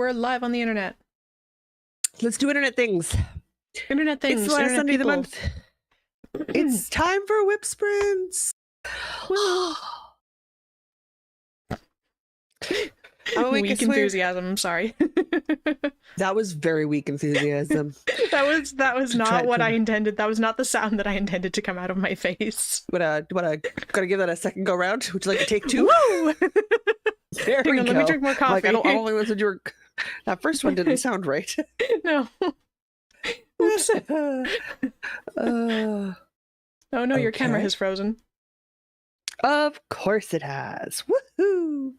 we're live on the internet. Let's do internet things. Internet things. It's the last internet Sunday of the people. month. It's time for WIP Sprints. Woo. I'm a Weak enthusiasm. I'm sorry. That was very weak enthusiasm. that was not what I intended. That was not the sound that I intended to come out of my face. Gotta give that a second go round. Would you like to take two? Woo! There we go. Let me drink more coffee. Like, I don't listen to your. That first one didn't sound right. No. Oops. Oh no, your camera has frozen. Of course it has. Woohoo!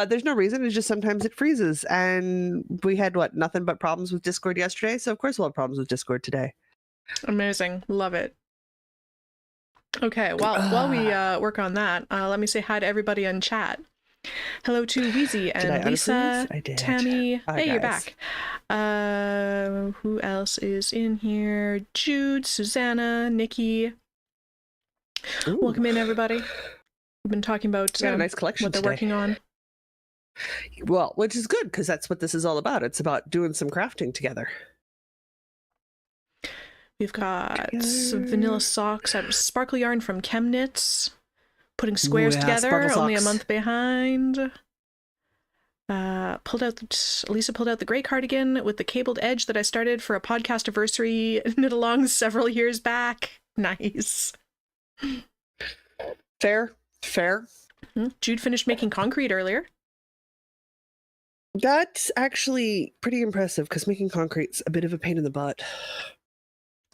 There's no reason. It's just sometimes it freezes, and we had nothing but problems with Discord yesterday. So of course we'll have problems with Discord today. Amazing, love it. Okay, well, while we work on that, let me say hi to everybody in chat. Hello to Wheezy and Lisa, Tammy. Hey, you're back. Who else is in here? Jude, Susanna, Nikki. Ooh. Welcome in, everybody. We've been talking about a nice collection what they're today. working on. Well, which is good because that's what this is all about. It's about doing some crafting together. We've got some vanilla socks out of sparkle yarn from Chemknits. Putting squares together, only a month behind. Lisa pulled out the gray cardigan with the cabled edge that I started for a podcast anniversary knit along several years back. Nice. Fair. Jude finished making concrete earlier. That's actually pretty impressive because making concrete's a bit of a pain in the butt.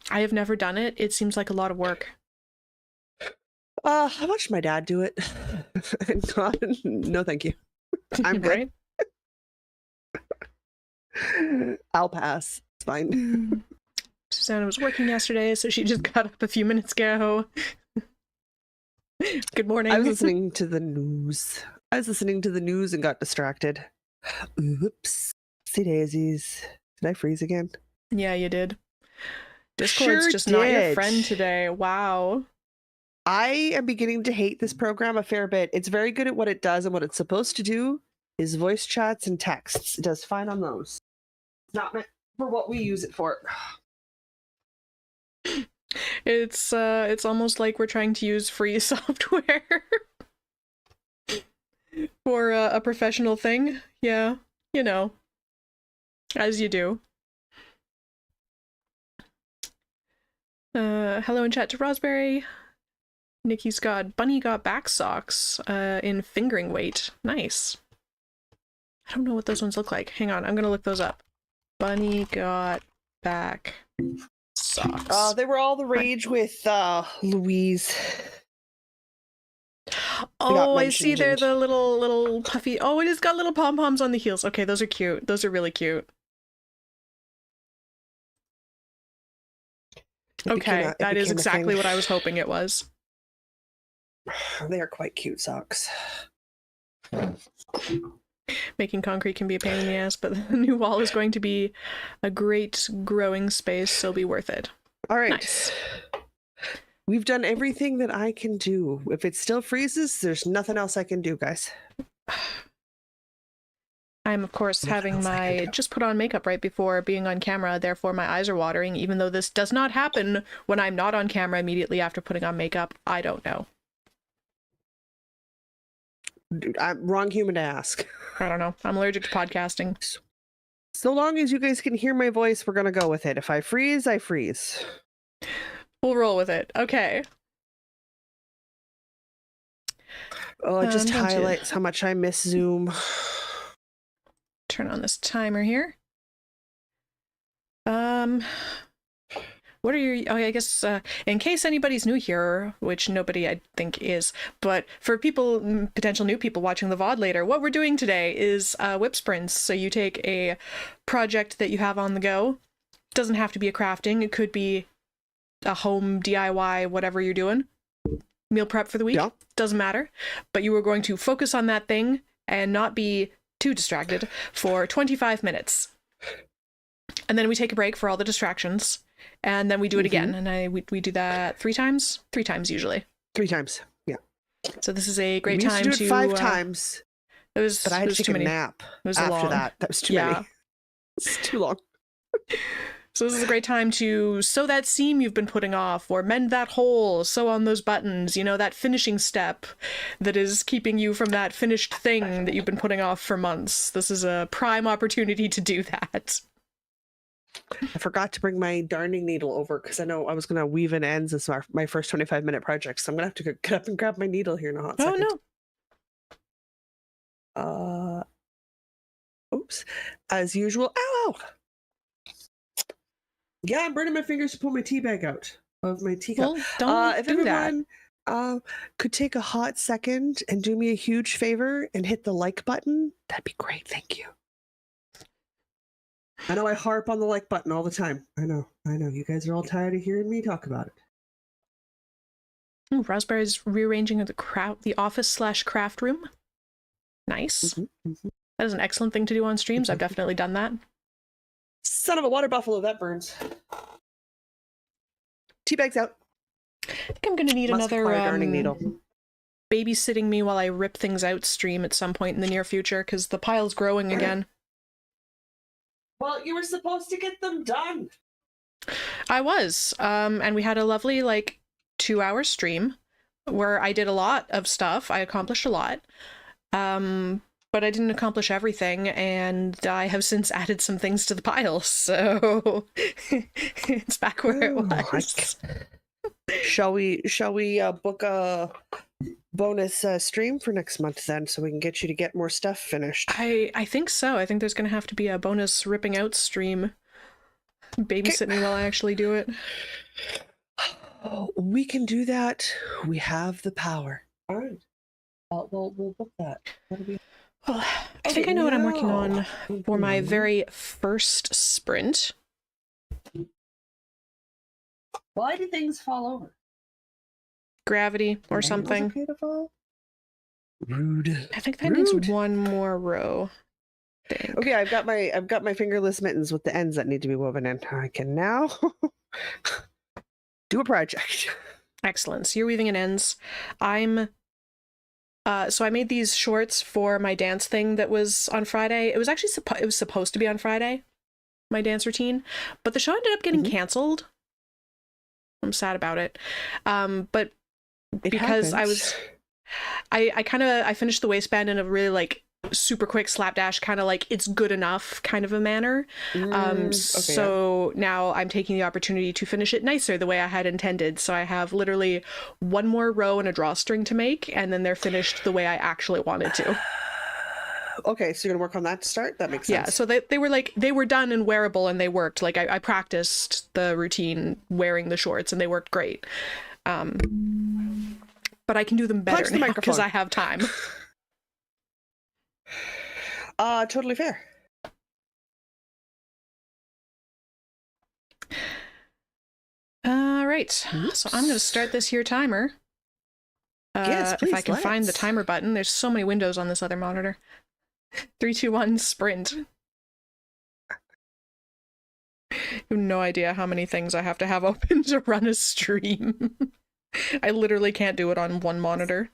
I have never done it. It seems like a lot of work. I watched my dad do it. No, thank you. I'm good. Right? I'll pass. It's fine. Susanna was working yesterday, so she just got up a few minutes ago. Good morning. I was listening to the news. And got distracted. Oops. See daisies. Did I freeze again? Yeah, you did. Discord's just not your friend today. Wow. I am beginning to hate this program a fair bit. It's very good at what it does, and what it's supposed to do is voice chats and texts. It does fine on those. It's not meant for what we use it for. It's almost like we're trying to use free software for a professional thing. Yeah, you know, as you do. Hello in chat to Raspberry. Nikki's got Bunny got back socks in fingering weight. Nice. I don't know what those ones look like. Hang on, I'm gonna look those up. Bunny got back socks. They were all the rage with Louise. Oh, I see. They're the little puffy. Oh, it has got little pom-poms on the heels. Okay, those are cute. Those are really cute. Okay, that is exactly what I was hoping it was. They are quite cute socks. Making concrete can be a pain in the ass, but the new wall is going to be a great growing space, so be worth it. All right. Nice. We've done everything that I can do. If it still freezes, there's nothing else I can do, guys. I'm, of course, having my just put on makeup right before being on camera, therefore my eyes are watering, even though this does not happen when I'm not on camera immediately after putting on makeup. I don't know. I'm wrong human to ask. I don't know. I'm allergic to podcasting. So long as you guys can hear my voice, we're gonna go with it. If I freeze, I freeze. We'll roll with it. Okay. Oh, it just highlights how much I miss Zoom. Turn on this timer here. What are your... Oh, I guess, in case anybody's new here, which nobody I think is, but for people, potential new people watching the VOD later, what we're doing today is WIP Sprints. So you take a project that you have on the go. It doesn't have to be a crafting. It could be a home DIY, whatever you're doing. Meal prep for the week. Yeah. Doesn't matter. But you are going to focus on that thing and not be too distracted for 25 minutes. And then we take a break for all the distractions. And then we do it again. And we do that 3 times? 3 times usually. 3 times, yeah. So this is a great time to... We used to do it 5 times. But I it had to was take too a many. nap It was after long. that. That was too Yeah. many. It's too long. So this is a great time to sew that seam you've been putting off, or mend that hole, sew on those buttons, you know, that finishing step that is keeping you from that finished thing that you've been putting off for months. This is a prime opportunity to do that. I forgot to bring my darning needle over because I know I was going to weave in ends as my first 25-minute project. So I'm going to have to get up and grab my needle here in a hot Oh, second. no. Oops. As usual. Ow, ow. Yeah, I'm burning my fingers to pull my tea bag out of my teacup. Well, don't If do that. everyone could take a hot second and do me a huge favor and hit the like button, that'd be great. Thank you. I know I harp on the like button all the time. I know. You guys are all tired of hearing me talk about it. Ooh, Raspberry's rearranging the office/craft room. Nice. That is an excellent thing to do on streams. I've definitely done that. Son of a water buffalo, that burns. Tea bag's out. I think I'm going to need Must another require darning needle. babysitting me while I rip things out stream at some point in the near future, because the pile's growing again. Well, you were supposed to get them done. I was. And we had a lovely, 2-hour stream where I did a lot of stuff. I accomplished a lot. But I didn't accomplish everything, and I have since added some things to the pile, so it's back where it was. Shall we book a bonus stream for next month then, so we can get you to get more stuff finished? I think so. I think there's going to have to be a bonus ripping out stream. Babysit me while I actually do it. We can do that. We have the power. All right. We'll book that. That'll be... Well, I think I know what I'm working on for my very first sprint. Why do things fall over? Gravity or something. Okay to fall? Rude. I think that needs one more row. Okay, I've got my fingerless mittens with the ends that need to be woven in. I can now do a project. Excellent. So you're weaving in ends. So I made these shorts for my dance thing that was on Friday. It was actually it was supposed to be on Friday, my dance routine, but the show ended up getting canceled. I'm sad about it. But because I finished the waistband in a really super quick slapdash kind of it's good enough kind of a manner. So now I'm taking the opportunity to finish it nicer the way I had intended. So I have literally one more row and a drawstring to make, and then they're finished the way I actually wanted to. Okay, so you're gonna work on that to start? That makes sense. Yeah, so they were done and wearable, and they worked. I practiced the routine wearing the shorts, and they worked great. But I can do them better now because I have time. Totally fair. All right, so I'm going to start this here timer. Yes, please, if I can find the timer button. There's so many windows on this other monitor. 3, 2, 1, sprint. I have no idea how many things I have to have open to run a stream. I literally can't do it on one monitor.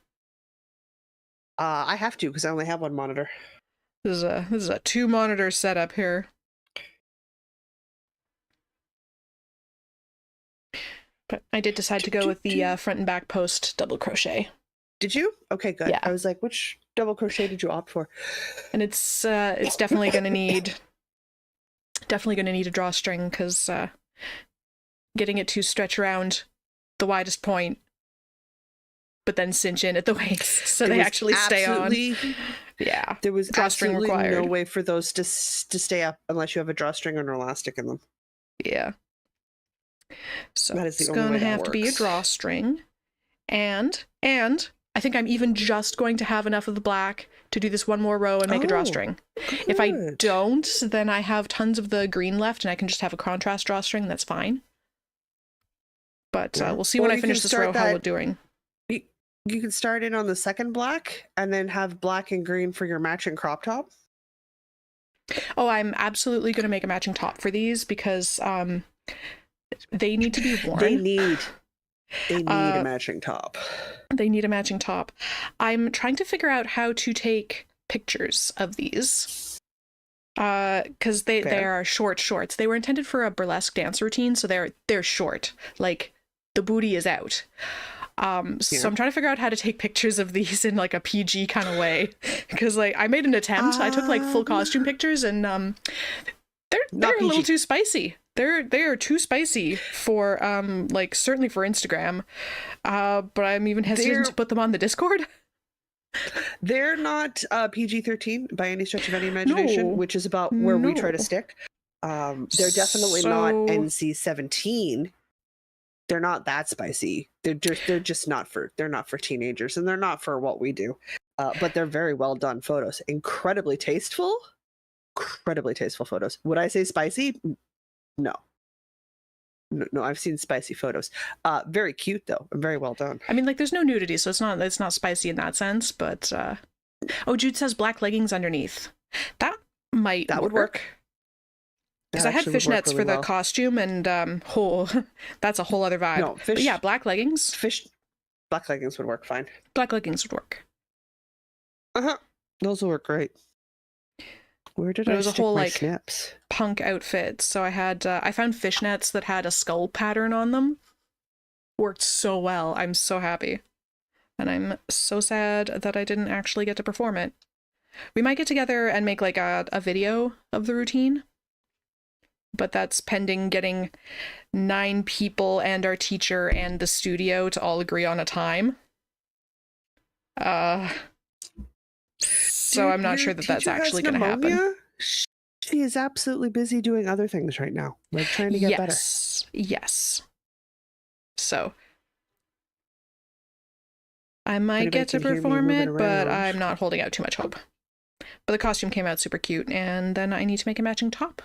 I have to because I only have one monitor. This is a 2-monitor setup here. But I did decide to go with the front and back post double crochet. Did you? Okay, good. Yeah. I was like, which double crochet did you opt for? And it's definitely gonna need a drawstring because getting it to stretch around the widest point, but then cinch in at the waist so they actually stay on. Yeah, there was drawstring absolutely required. no way for those to stay up unless you have a drawstring or an elastic in them. Yeah. So that is the it's only gonna way that have to be a works. drawstring, and I think I'm even just going to have enough of the black to do this one more row and make a drawstring. Good. If I don't, then I have tons of the green left, and I can just have a contrast drawstring. That's fine. But we'll see when I finish this row how we're doing. You can start in on the second black and then have black and green for your matching crop top. Oh, I'm absolutely going to make a matching top for these because they need to be worn. They need a matching top. They need a matching top. I'm trying to figure out how to take pictures of these. Because they are short shorts. They were intended for a burlesque dance routine, so they're short. Like, the booty is out. So I'm trying to figure out how to take pictures of these in like a PG kind of way, because like I made an attempt. I took like full costume pictures, and they're a little too spicy. They are too spicy for like certainly for Instagram. But I'm even hesitant to put them on the Discord. They're not PG-13 by any stretch of any imagination, which is about where we try to stick. They're definitely not NC-17. They're not that spicy. They're just not for teenagers, and they're not for what we do. But they're very well done photos. Incredibly tasteful photos. Would I say spicy? No, I've seen spicy photos. Very cute though, and very well done. I mean, like, there's no nudity, so it's not spicy in that sense. But oh, Jude says black leggings underneath. That would work. Because I had fishnets really for the costume, and that's a whole other vibe. No, but yeah, black leggings. Black leggings would work fine. Black leggings would work. Those will work great. Where did I stick my snaps? Punk outfit. So I found fishnets that had a skull pattern on them. Worked so well. I'm so happy. And I'm so sad that I didn't actually get to perform it. We might get together and make like a video of the routine. But that's pending getting 9 people and our teacher and the studio to all agree on a time. So I'm not sure that that's actually going to happen. She is absolutely busy doing other things right now, like trying to get better. Yes. So I might get to perform it, but I'm not holding out too much hope. But the costume came out super cute, and then I need to make a matching top.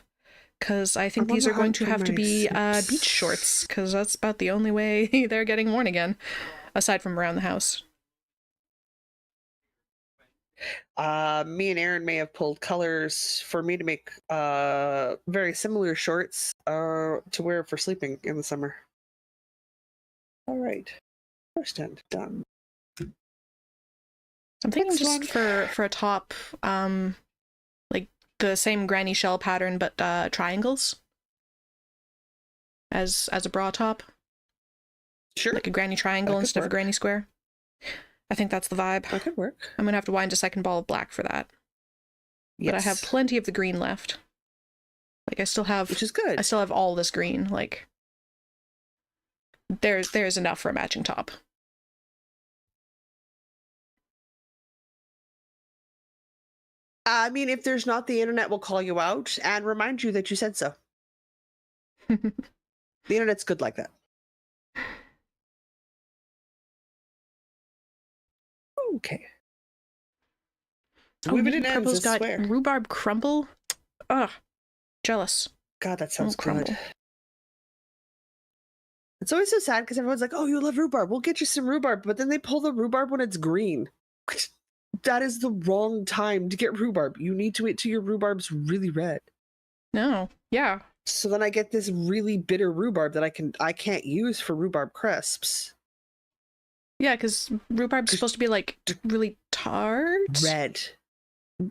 Because I think these are going to have to be beach shorts, because that's about the only way they're getting worn again, aside from around the house. Me and Aaron may have pulled colors for me to make very similar shorts to wear for sleeping in the summer. All right. First end done. I'm thinking just for a top, like the same granny shell pattern, but triangles as a bra top. Sure. Like a granny triangle instead of a granny square. I think that's the vibe. That could work. I'm going to have to wind a second ball of black for that. Yes. But I have plenty of the green left. Like, I still have... Which is good. I still have all this green. Like, there's enough for a matching top. I mean, if there's not, the internet will call you out and remind you that you said so. The internet's good like that. Okay. Oh, Purple's got rhubarb crumble. Ugh, jealous. God, that sounds good. It's always so sad because everyone's like, "Oh, you love rhubarb. We'll get you some rhubarb," but then they pull the rhubarb when it's green. That is the wrong time to get rhubarb. You need to wait till your rhubarb's really red. No, yeah. So then I get this really bitter rhubarb that I can't use for rhubarb crisps. Yeah, because rhubarb's supposed to be like really tart. Red.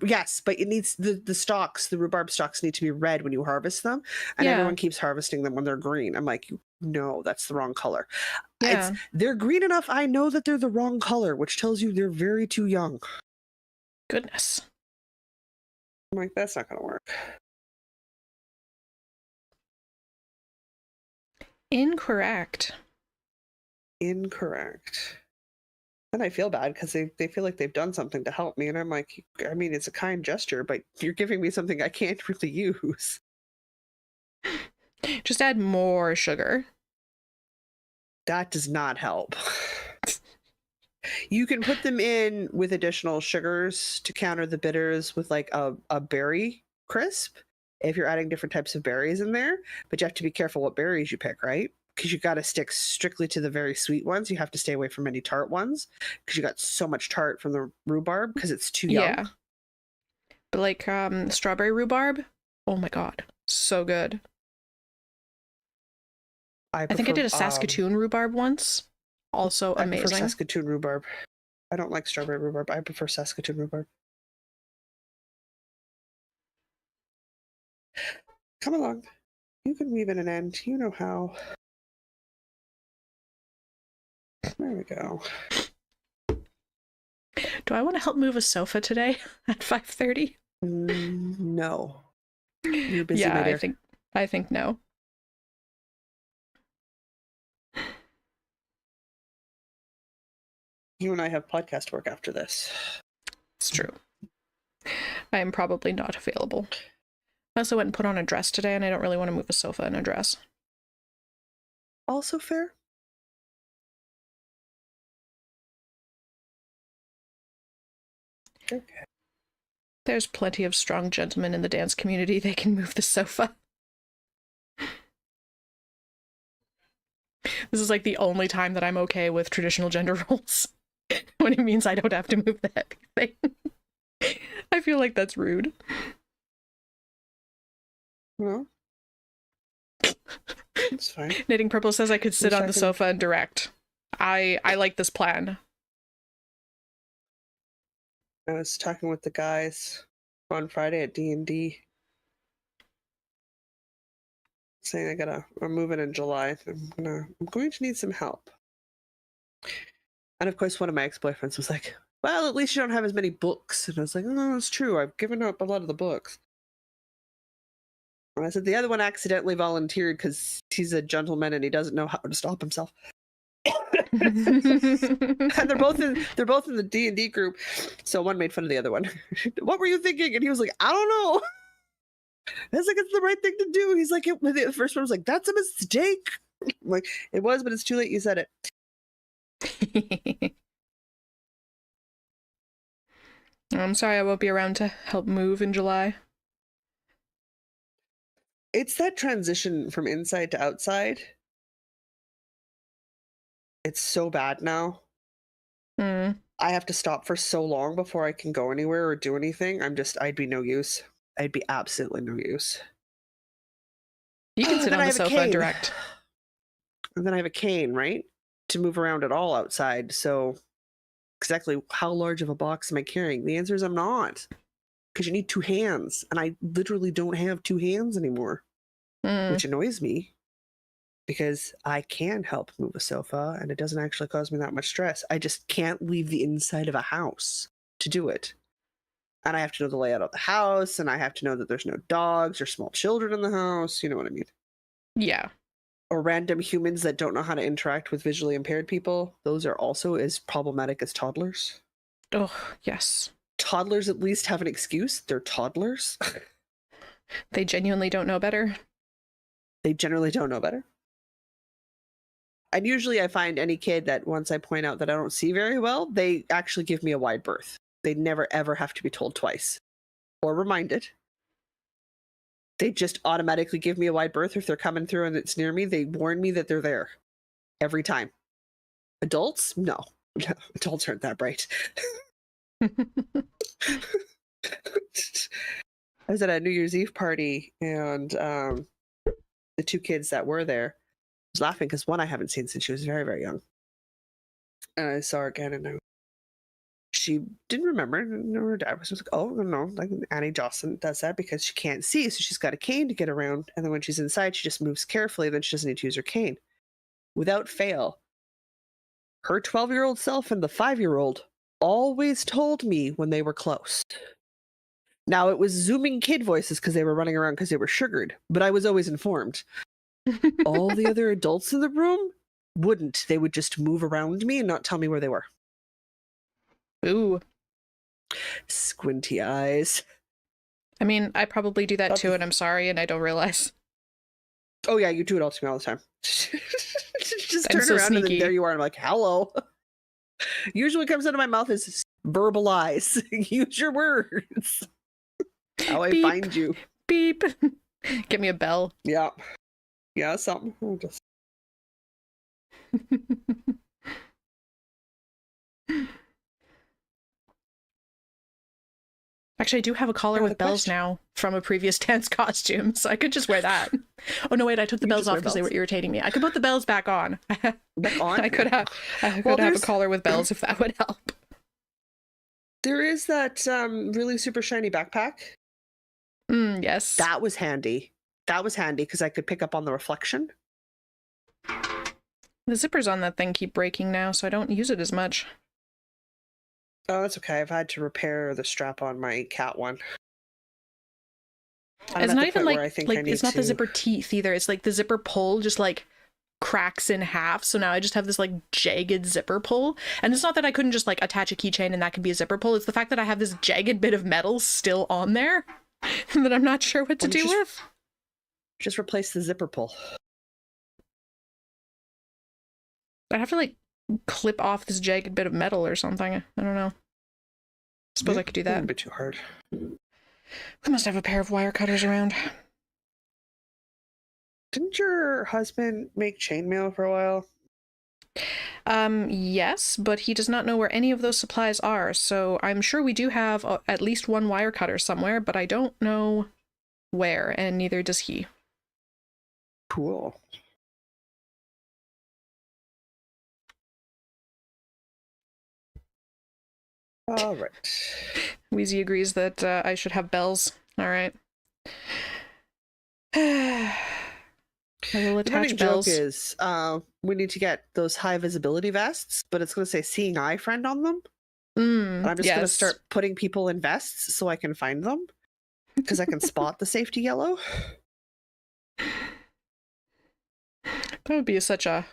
Yes, but it needs the stalks, the rhubarb stalks need to be red when you harvest them. And everyone keeps harvesting them when they're green. I'm like, no, that's the wrong color. Yeah. They're green enough. I know that they're the wrong color, which tells you they're very too young. Goodness. I'm like, that's not going to work. Incorrect. And I feel bad because they feel like they've done something to help me. And I'm like, I mean, it's a kind gesture, but you're giving me something I can't really use. Just add more sugar. That does not help. You can put them in with additional sugars to counter the bitters with like a berry crisp if you're adding different types of berries in there. But you have to be careful what berries you pick, right? Because you got to stick strictly to the very sweet ones. You have to stay away from any tart ones because you got so much tart from the rhubarb because it's too young. Yeah. But like strawberry rhubarb, oh my god, so good. I think I did a Saskatoon rhubarb once. Also amazing. I prefer Saskatoon rhubarb. I don't like strawberry rhubarb. I prefer Saskatoon rhubarb. Come along. You can weave in an end. You know how. There we go. Do I want to help move a sofa today at 5:30? No. You're busy, Yeah, my dear. I think no. You and I have podcast work after this. It's true. I am probably not available. I also went and put on a dress today, and I don't really want to move a sofa in a dress. Also fair. Okay. There's plenty of strong gentlemen in the dance community. They can move the sofa. This is like the only time that I'm okay with traditional gender roles. When it means I don't have to move the heavy thing. I feel like that's rude. Well, it's fine. Knitting Purple says I could sit on the sofa and direct. I like this plan. I was talking with the guys on Friday at D&D, saying I'm moving in July. I'm going to need some help. And of course, one of my ex-boyfriends was like, well, at least you don't have as many books. And I was like, oh, it's true. I've given up a lot of the books. And I said, the other one accidentally volunteered because he's a gentleman and he doesn't know how to stop himself. And they're both in the D&D group. So one made fun of the other one. What were you thinking? And he was like, I don't know. I was like, it's the right thing to do. He's like, the first one was like, that's a mistake. I'm like, it was, but it's too late. You said it. I'm sorry I won't be around to help move in July. It's that transition from inside to outside. It's so bad now. I have to stop for so long before I can go anywhere or do anything. I'd be no use. I'd be absolutely no use. You can sit on the sofa and direct. And then I have a cane, right? To move around at all outside. So exactly how large of a box am I carrying? The answer is I'm not. Because you need two hands. And I literally don't have two hands anymore. Which annoys me. Because I can help move a sofa and it doesn't actually cause me that much stress. I just can't leave the inside of a house to do it. And I have to know the layout of the house, and I have to know that there's no dogs or small children in the house. You know what I mean? Yeah. Or random humans that don't know how to interact with visually impaired people. Those are also as problematic as toddlers. Oh, yes. Toddlers at least have an excuse. They're toddlers. They genuinely don't know better. They generally don't know better. And usually I find any kid that once I point out that I don't see very well, they actually give me a wide berth. They never ever have to be told twice or reminded. They just automatically give me a wide berth. If they're coming through and it's near me, they warn me that they're there every time. Adults? No. Adults aren't that bright. I was at a New Year's Eve party and the two kids that were there, I was laughing because one I haven't seen since she was very, very young. And I saw her again and she didn't remember. And her dad was just like, oh, no, like Annie Jocelyn does that because she can't see. So she's got a cane to get around. And then when she's inside, she just moves carefully. Then she doesn't need to use her cane. Without fail, her 12-year-old self and the 5-year-old always told me when they were close. Now, it was zooming kid voices because they were running around because they were sugared. But I was always informed. All the other adults in the room wouldn't. They would just move around me and not tell me where they were. Ooh. Squinty eyes. I mean, I probably do that too, and I'm sorry, and I don't realize. Oh yeah, you do it all to me all the time. Just I'm turn so around sneaky. and then there you are. And I'm like, hello. Usually what comes out of my mouth is verbalize. Use your words. How I Beep. find you. Beep. Get me a bell. Yeah. Yeah, something. Just... Actually, I do have a collar with bells now from a previous dance costume, so I could just wear that. Oh no, wait! I took the bells off because they were irritating me. I could put the bells back on. Back on? I could have a collar with bells if that would help. There is that really super shiny backpack. Yes. That was handy. That was handy because I could pick up on the reflection. The zippers on that thing keep breaking now, so I don't use it as much. Oh, that's okay. I've had to repair the strap on my cat one. It's not even like it's not the to... zipper teeth either. It's like the zipper pull just like cracks in half. So now I just have this like jagged zipper pull. And it's not that I couldn't just like attach a keychain and that could be a zipper pull. It's the fact that I have this jagged bit of metal still on there that I'm not sure what to do with. Just replace the zipper pull. I'd have to like clip off this jagged bit of metal or something. I don't know. Suppose I could do that. A bit too hard. I must have a pair of wire cutters around. Didn't your husband make chainmail for a while? Yes, but he does not know where any of those supplies are, so I'm sure we do have at least one wire cutter somewhere, but I don't know where, and neither does he. Cool. All right. Wheezy agrees that I should have bells. All right. I will attach bells. The joke is we need to get those high visibility vests, but it's going to say seeing eye friend on them. I'm just going to start putting people in vests so I can find them because I can spot the safety yellow. That would be that'd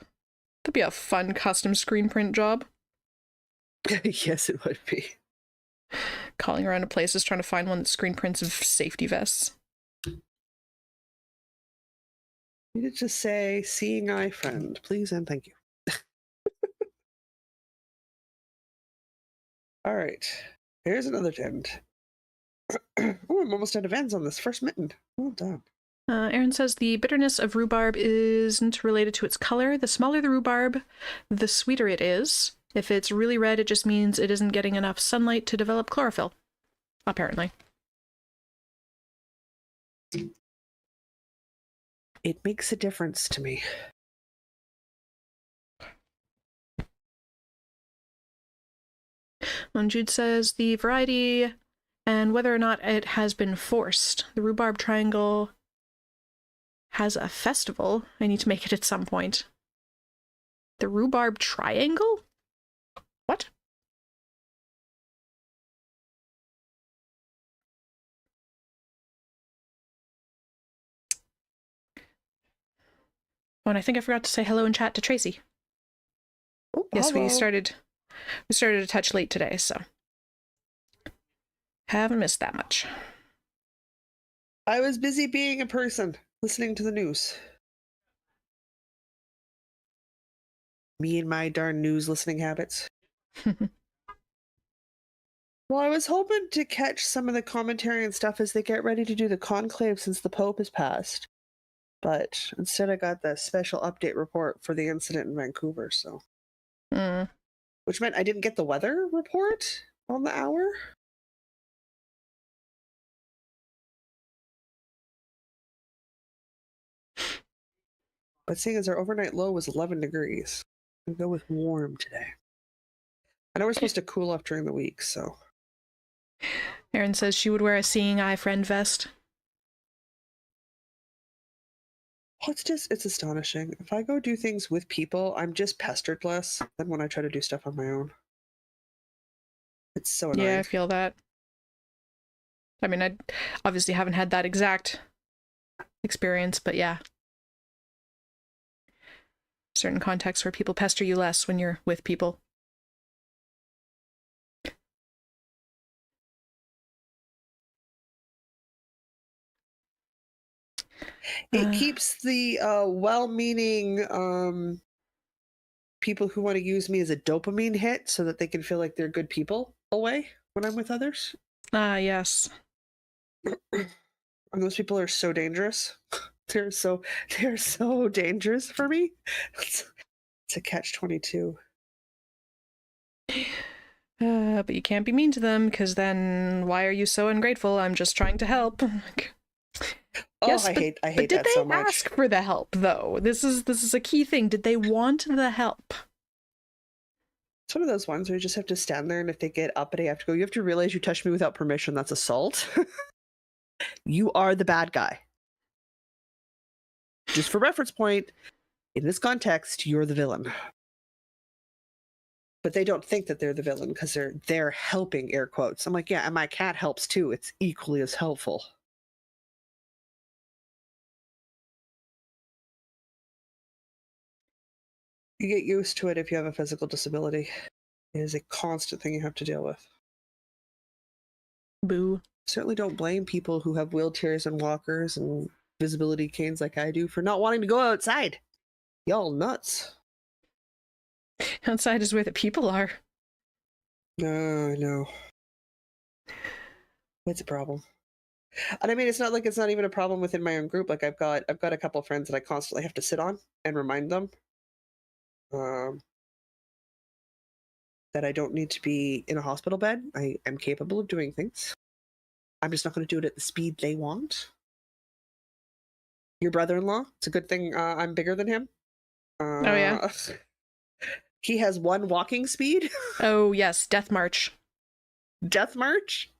be a fun custom screen print job. Yes, it would be. Calling around to places trying to find one that screen prints of safety vests. You need to say seeing eye friend, please and thank you. All right, here's another tent. Oh, I'm almost out of ends on this first mitten. Well done. Aaron says the bitterness of rhubarb isn't related to its color. The smaller the rhubarb, the sweeter it is. If it's really red, it just means it isn't getting enough sunlight to develop chlorophyll. Apparently. It makes a difference to me. And Jude says the variety and whether or not it has been forced. The rhubarb triangle has a festival. I need to make it at some point. The rhubarb triangle? What? Oh, and I think I forgot to say hello in chat to Tracy. Oh, yes, hello. we started a touch late today, so haven't missed that much. I was busy being a person, listening to the news. Me and my darn news listening habits. Well, I was hoping to catch some of the commentary and stuff as they get ready to do the conclave since the Pope has passed. But instead I got the special update report for the incident in Vancouver, so. Which meant I didn't get the weather report on the hour. But seeing as our overnight low was 11 degrees, I'll go with warm today. I know we're supposed to cool off during the week, so. Erin says she would wear a seeing eye friend vest. Oh, it's astonishing. If I go do things with people, I'm just pestered less than when I try to do stuff on my own. It's so annoying. Yeah, I feel that. I mean, I obviously haven't had that exact experience, but yeah. Certain contexts where people pester you less when you're with people. It keeps the well-meaning people who want to use me as a dopamine hit so that they can feel like they're good people away when I'm with others. Yes. And those people are so dangerous. They're so dangerous for me. It's a catch-22. But you can't be mean to them, because then why are you so ungrateful? I'm just trying to help. Oh, yes, I hate that so much. Did they ask for the help, though? This is a key thing. Did they want the help? It's one of those ones where you just have to stand there, and if they get uppity, you have to go, you have to realize you touched me without permission. That's assault. You are the bad guy. just for reference point, in this context, you're the villain. But they don't think that they're the villain because they're helping, air quotes. I'm like, yeah, and my cat helps too. It's equally as helpful. You get used to it if you have a physical disability. It is a constant thing you have to deal with. Boo. Certainly don't blame people who have wheelchairs and walkers and visibility canes like I do for not wanting to go outside. Y'all nuts. Outside is where the people are. No, I know. It's a problem. And I mean, it's not like it's not even a problem within my own group. Like I've got a couple friends that I constantly have to sit on and remind them that I don't need to be in a hospital bed. I am capable of doing things. I'm just not going to do it at the speed they want. Your brother-in-law, it's a good thing I'm bigger than him. Oh, yeah? He has 1 walking speed. Oh, yes, Death March. Death March.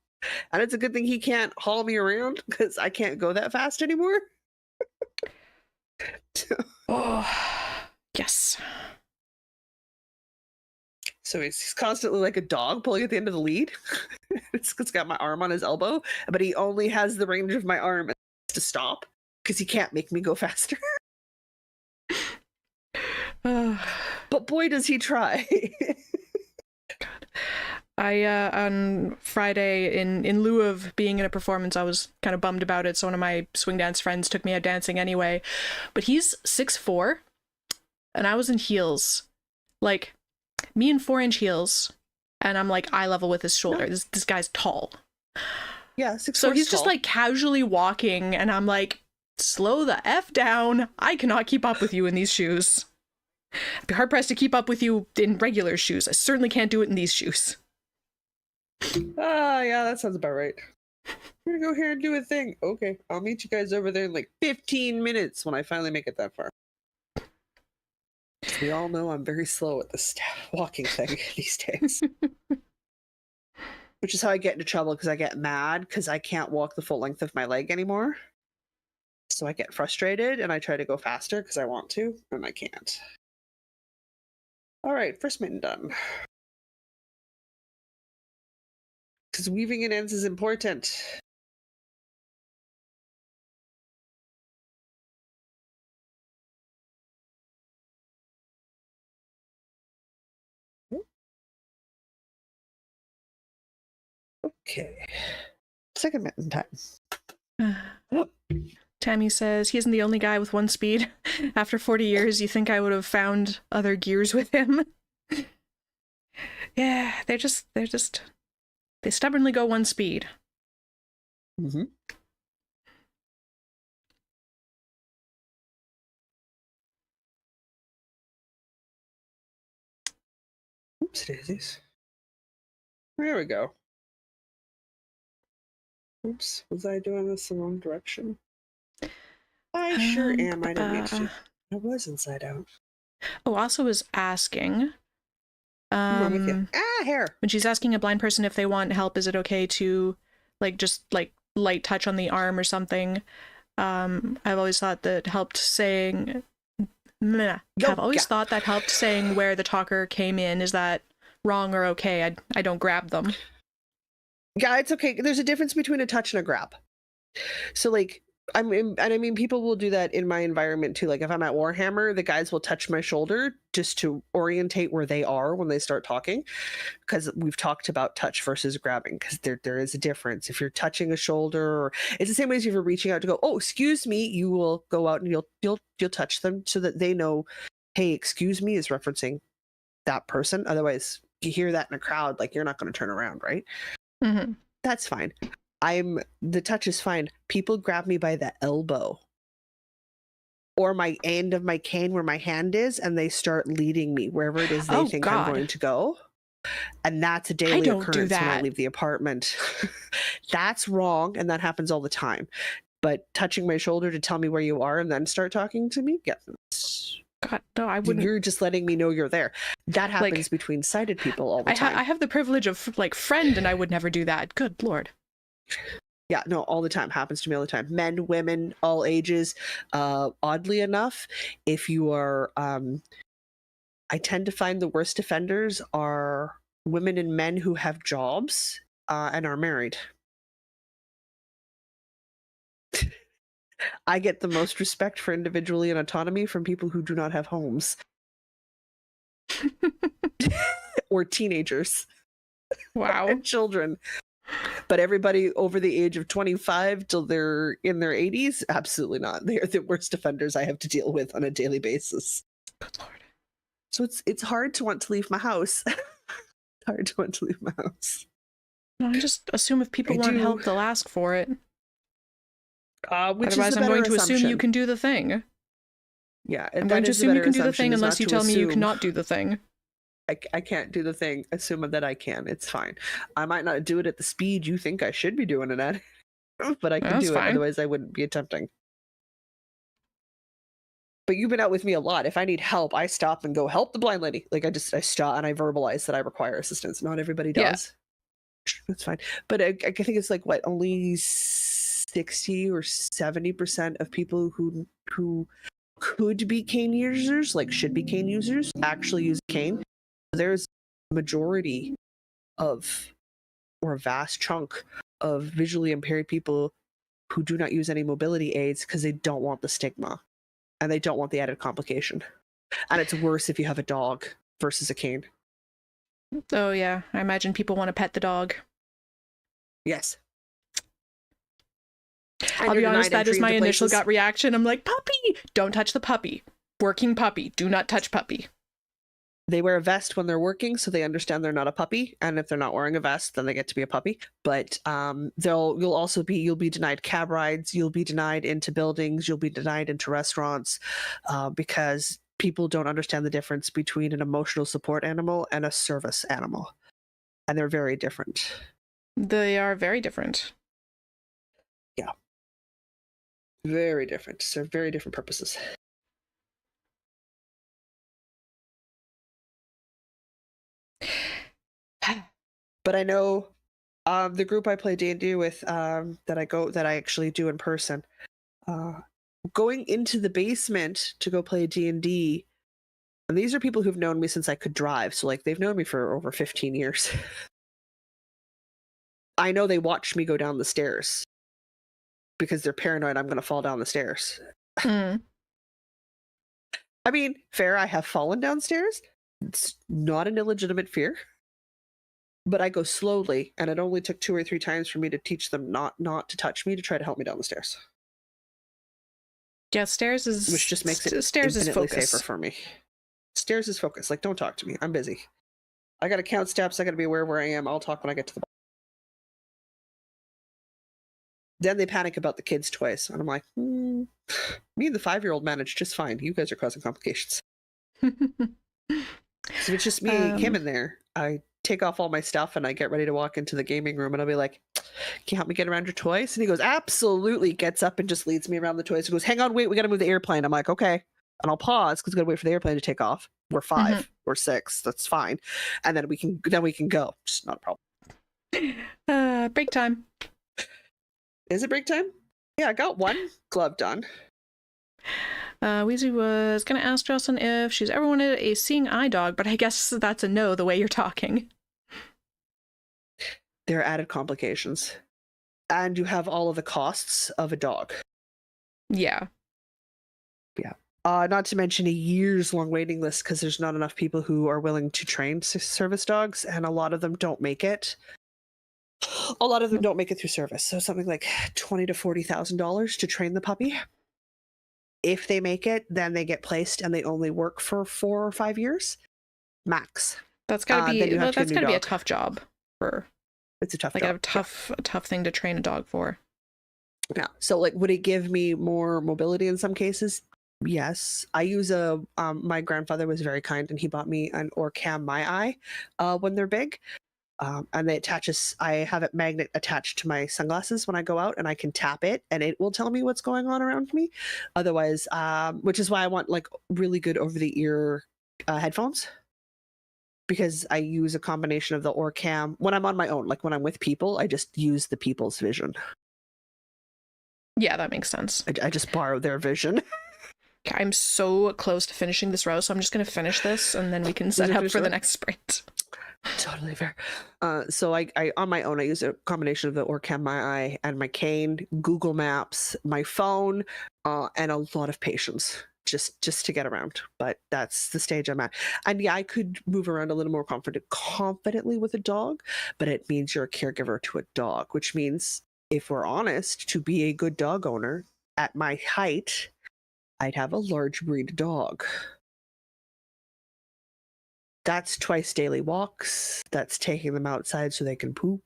And it's a good thing he can't haul me around because I can't go that fast anymore. Oh, yes. So he's constantly like a dog pulling at the end of the lead. It's got my arm on his elbow, but he only has the range of my arm to stop because he can't make me go faster. But boy, does he try. God. I, on Friday, in lieu of being in a performance, I was kind of bummed about it, so one of my swing dance friends took me out dancing anyway. But he's 6'4", and I was in heels. Like, me in 4-inch heels, and I'm like eye level with his shoulder. This guy's tall. Yeah, 6'4" So he's tall. just like casually walking, and I'm like, slow the F down. I cannot keep up with you in these shoes. I'd be hard pressed to keep up with you in regular shoes. I certainly can't do it in these shoes. Yeah, that sounds about right. We're gonna go here and do a thing. Okay, I'll meet you guys over there in like 15 minutes when I finally make it that far. We all know I'm very slow at this walking thing these days. Which is how I get into trouble, because I get mad because I can't walk the full length of my leg anymore. So I get frustrated and I try to go faster because I want to, and I can't. All right, first mitten done. Because weaving in ends is important. Okay. Second mitten time. Tammy says, he isn't the only guy with 1 speed. After 40 years, you think I would have found other gears with him? Yeah, they stubbornly go 1 speed. Mm-hmm. Oops, daisies. There we go. Oops, was I doing this the wrong direction? I sure am. I didn't mean to. I was inside out. Oh, also was asking, I'm with you. Hair. when she's asking a blind person if they want help, is it okay to, like, just, like, light touch on the arm or something? I've always thought that helped saying... I've always thought that helped saying where the talker came in. Is that wrong or okay? I don't grab them. Yeah, it's okay. There's a difference between a touch and a grab. So, like, I mean, people will do that in my environment too. Like, if I'm at Warhammer, the guys will touch my shoulder just to orientate where they are when they start talking, because we've talked about touch versus grabbing, because there is a difference. If you're touching a shoulder, or it's the same way as if you're reaching out to go, oh, excuse me, you will go out and you'll touch them so that they know, hey, excuse me is referencing that person. Otherwise, you hear that in a crowd, like, you're not going to turn around, right? Mm-hmm. That's fine. The touch is fine. People grab me by the elbow or my end of my cane where my hand is, and they start leading me wherever it is they think I'm going to go. And that's a daily occurrence when I leave the apartment. That's wrong, and that happens all the time. But touching my shoulder to tell me where you are and then start talking to me, God, no, I wouldn't. You're just letting me know you're there. That happens, like, between sighted people all the time. I have the privilege of, like, friend, and I would never do that. Good Lord. Yeah, no, all the time. Happens to me all the time. Men, women, all ages. Oddly enough, if you are, I tend to find the worst offenders are women and men who have jobs and are married. I get the most respect for individuality and autonomy from people who do not have homes or teenagers Wow. and children. But everybody over the age of 25 till they're in their 80s, absolutely not. They are the worst offenders I have to deal with on a daily basis. Good Lord. So it's hard to want to leave my house. Hard to want to leave my house. No, I just assume if people I want do. help, they'll ask for it. Which Otherwise, is the I'm better going to assumption. assume you can do the thing. Yeah, I'm going to assume you can do the thing unless you tell me you assume. cannot do the thing. I can't do the thing. Assume that I can. It's fine. I might not do it at the speed you think I should be doing it at, but I can That's do it. fine. Otherwise, I wouldn't be attempting. But you've been out with me a lot. If I need help, I stop and go help the blind lady. Like I stop and I verbalize that I require assistance. Not everybody does. Yeah. That's fine. But I think it's like what, only 60 or 70% of people who could be cane users, like should be cane users, actually use a cane. There's a majority of, or a vast chunk of visually impaired people who do not use any mobility aids because they don't want the stigma and they don't want the added complication. And it's worse if you have a dog versus a cane. Oh yeah, I imagine people want to pet the dog. Yes. I'll be honest, that is my initial gut reaction. I'm like, puppy! Don't touch the puppy. Working puppy. Do not touch puppy. They wear a vest when they're working, so they understand they're not a puppy. And if they're not wearing a vest, then they get to be a puppy. But you'll be denied cab rides. You'll be denied into buildings. You'll be denied into restaurants because people don't understand the difference between an emotional support animal and a service animal. And they're very different. They are very different. Yeah. Very different. Serve very different purposes. But I know the group I play D&D with that I actually do in person, going into the basement to go play D&D, and these are people who've known me since I could drive, so like they've known me for over 15 years. I know they watched me go down the stairs because they're paranoid I'm going to fall down the stairs. Mm. I mean, fair, I have fallen downstairs. It's not an illegitimate fear. But I go slowly, and it only took 2 or 3 times for me to teach them not to touch me to try to help me down the stairs. Yeah, stairs is... Which just makes it stairs infinitely is focus. safer for me. Stairs is focus. Like, don't talk to me. I'm busy. I gotta count steps. I gotta be aware of where I am. I'll talk when I get to the bottom. Then they panic about the kids' toys. And I'm like, me and the 5-year-old managed just fine. You guys are causing complications. So if it's just me and him in there, I take off all my stuff and I get ready to walk into the gaming room and I'll be like, can you help me get around your toys? And he goes, absolutely. Gets up and just leads me around the toys. He goes, hang on, wait, we got to move the airplane. I'm like, okay. And I'll pause because we got to wait for the airplane to take off. We're 5 or 6. That's fine. And then we can go. Just not a problem. Break time. Is it break time? Yeah, I got one glove done. Weezy was going to ask Jocelyn if she's ever wanted a seeing eye dog, but I guess that's a no the way you're talking. There are added complications. And you have all of the costs of a dog. Yeah. Yeah. Not to mention a years-long waiting list because there's not enough people who are willing to train service dogs, and a lot of them don't make it. A lot of them don't make it through service. So something like $20,000 to $40,000 to train the puppy. If they make it, then they get placed and they only work for 4 or 5 years max. That's gotta be a tough job for. It's a tough job. a tough thing to train a dog for. Yeah. So like, would it give me more mobility in some cases? Yes. I use my grandfather was very kind and he bought me an Orcam My Eye when they're big. And I have a magnet attached to my sunglasses when I go out and I can tap it and it will tell me what's going on around me. Otherwise, which is why I want like really good over the ear headphones, because I use a combination of the Orcam when I'm on my own. Like when I'm with people, I just use the people's vision. Yeah, that makes sense. I just borrow their vision. Okay, I'm so close to finishing this row, so I'm just going to finish this and then we can set up for the next sprint. Totally fair. So I on my own, I use a combination of the Orcam My Eye and my cane, Google Maps, my phone, and a lot of patience just to get around. But that's the stage I'm at. And yeah, I could move around a little more confidently with a dog, but it means you're a caregiver to a dog, which means, if we're honest, to be a good dog owner at my height, I'd have a large breed dog. That's twice daily walks. That's taking them outside so they can poop.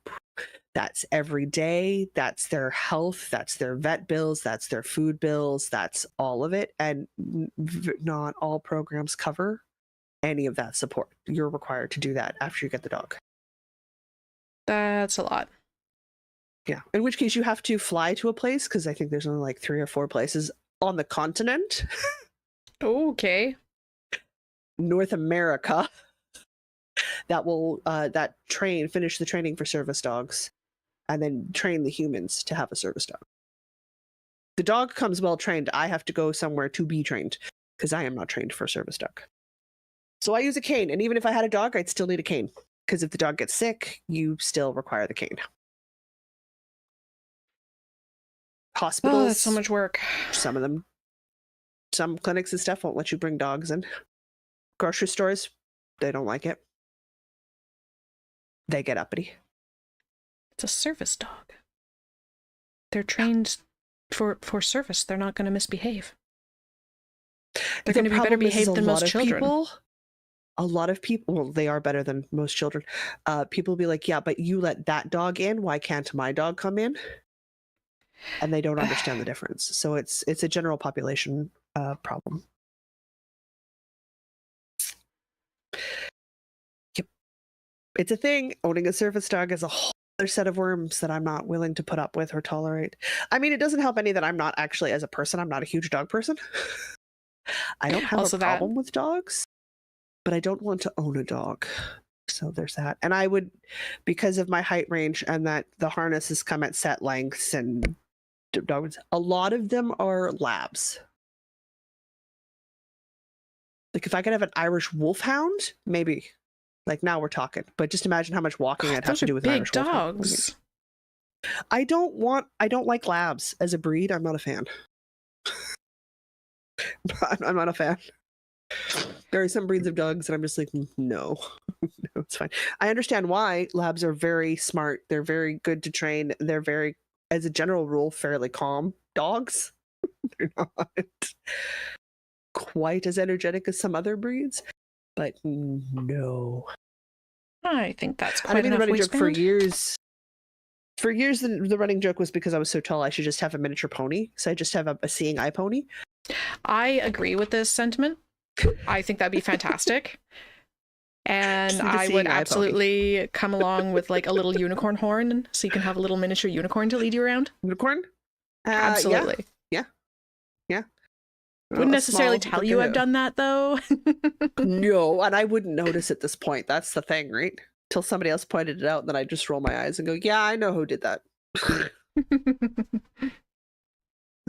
That's every day. That's their health. That's their vet bills. That's their food bills. That's all of it. And not all programs cover any of that support. You're required to do that after you get the dog. That's a lot. Yeah. In which case you have to fly to a place, because I think there's only like 3 or 4 places on the continent. Okay. North America. That will finish the training for service dogs and then train the humans to have a service dog. The dog comes well trained. I have to go somewhere to be trained because I am not trained for a service dog. So I use a cane, and even if I had a dog, I'd still need a cane, because if the dog gets sick, you still require the cane. Hospitals, Oh, that's so much work. some of them, some clinics and stuff won't let you bring dogs in. Grocery stores, they don't like it. They get uppity. It's a service dog. They're trained for service. They're not going to misbehave. They're going to be better behaved than most children. A lot of people, well, they are better than most children. People will be like, yeah, but you let that dog in. Why can't my dog come in? And they don't understand the difference. So it's a general population problem. Yep. It's a thing. Owning a service dog is a whole other set of worms that I'm not willing to put up with or tolerate. I mean, it doesn't help any that I'm not actually, as a person, I'm not a huge dog person. I don't have a problem with dogs, but I don't want to own a dog. So there's that. And I would, because of my height range and that the harnesses come at set lengths and dogs, a lot of them are labs. Like if I could have an Irish wolfhound, maybe. Like now we're talking. But just imagine how much walking I'd have to do with an Irish dogs. Wolfhound. I don't like labs as a breed. I'm not a fan. I'm not a fan. There are some breeds of dogs that I'm just like, no, it's fine. I understand why. Labs are very smart. They're very good to train. They're very, as a general rule, fairly calm dogs. They're not quite as energetic as some other breeds, but no. I think that's quite enough. The running joke for years. The running joke was because I was so tall, I should just have a miniature pony. So I just have a seeing eye pony. I agree with this sentiment. I think that'd be fantastic. And I would absolutely come along with like a little unicorn horn, so you can have a little miniature unicorn to lead you around. Unicorn? Absolutely. Yeah. Wouldn't necessarily tell you I've done that, though. No, and I wouldn't notice at this point. That's the thing, right? Till somebody else pointed it out, and then I just roll my eyes and go, yeah, I know who did that.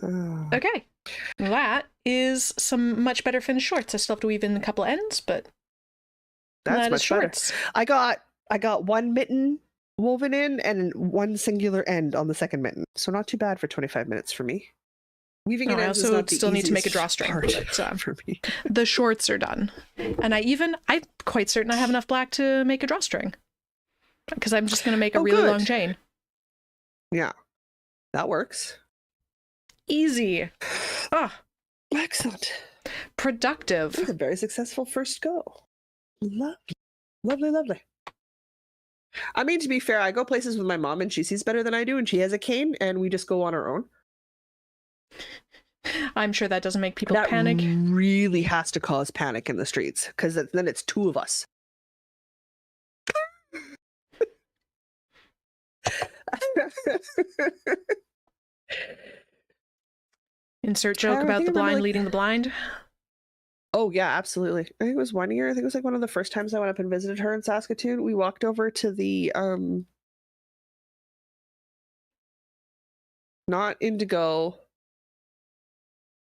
Okay. That is some much better finished shorts. I still have to weave in a couple ends, but that's much shorts. Better. I got one mitten woven in and one singular end on the second mitten. So not too bad for 25 minutes for me. Weaving in ends is not the still need to make a drawstring, but for me. The shorts are done. And I'm quite certain I have enough black to make a drawstring. Because I'm just going to make a really long chain. Yeah. That works. Easy. Oh. Excellent. Productive. It was a very successful first go. Lovely. I mean, to be fair, I go places with my mom and she sees better than I do, and she has a cane, and we just go on our own. I'm sure that doesn't make people panic. That really has to cause panic in the streets, because then it's 2 of us. Insert joke about the blind leading the blind. Oh yeah, absolutely. I think it was one year. I think it was like one of the first times I went up and visited her in Saskatoon. We walked over to the not Indigo.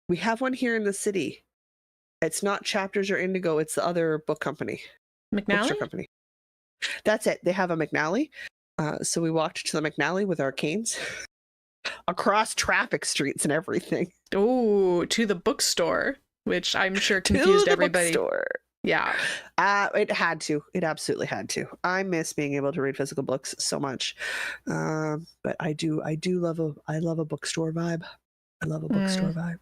We have one here in the city. It's not Chapters or Indigo. It's the other bookstore McNally? company. That's it. They have a McNally. So we walked to the McNally with our canes across traffic streets and everything. Oh, to the bookstore, which I'm sure To confused the everybody. bookstore. Yeah. It had to. It absolutely had to. I miss being able to read physical books so much. But I love a bookstore vibe. I love a bookstore vibe.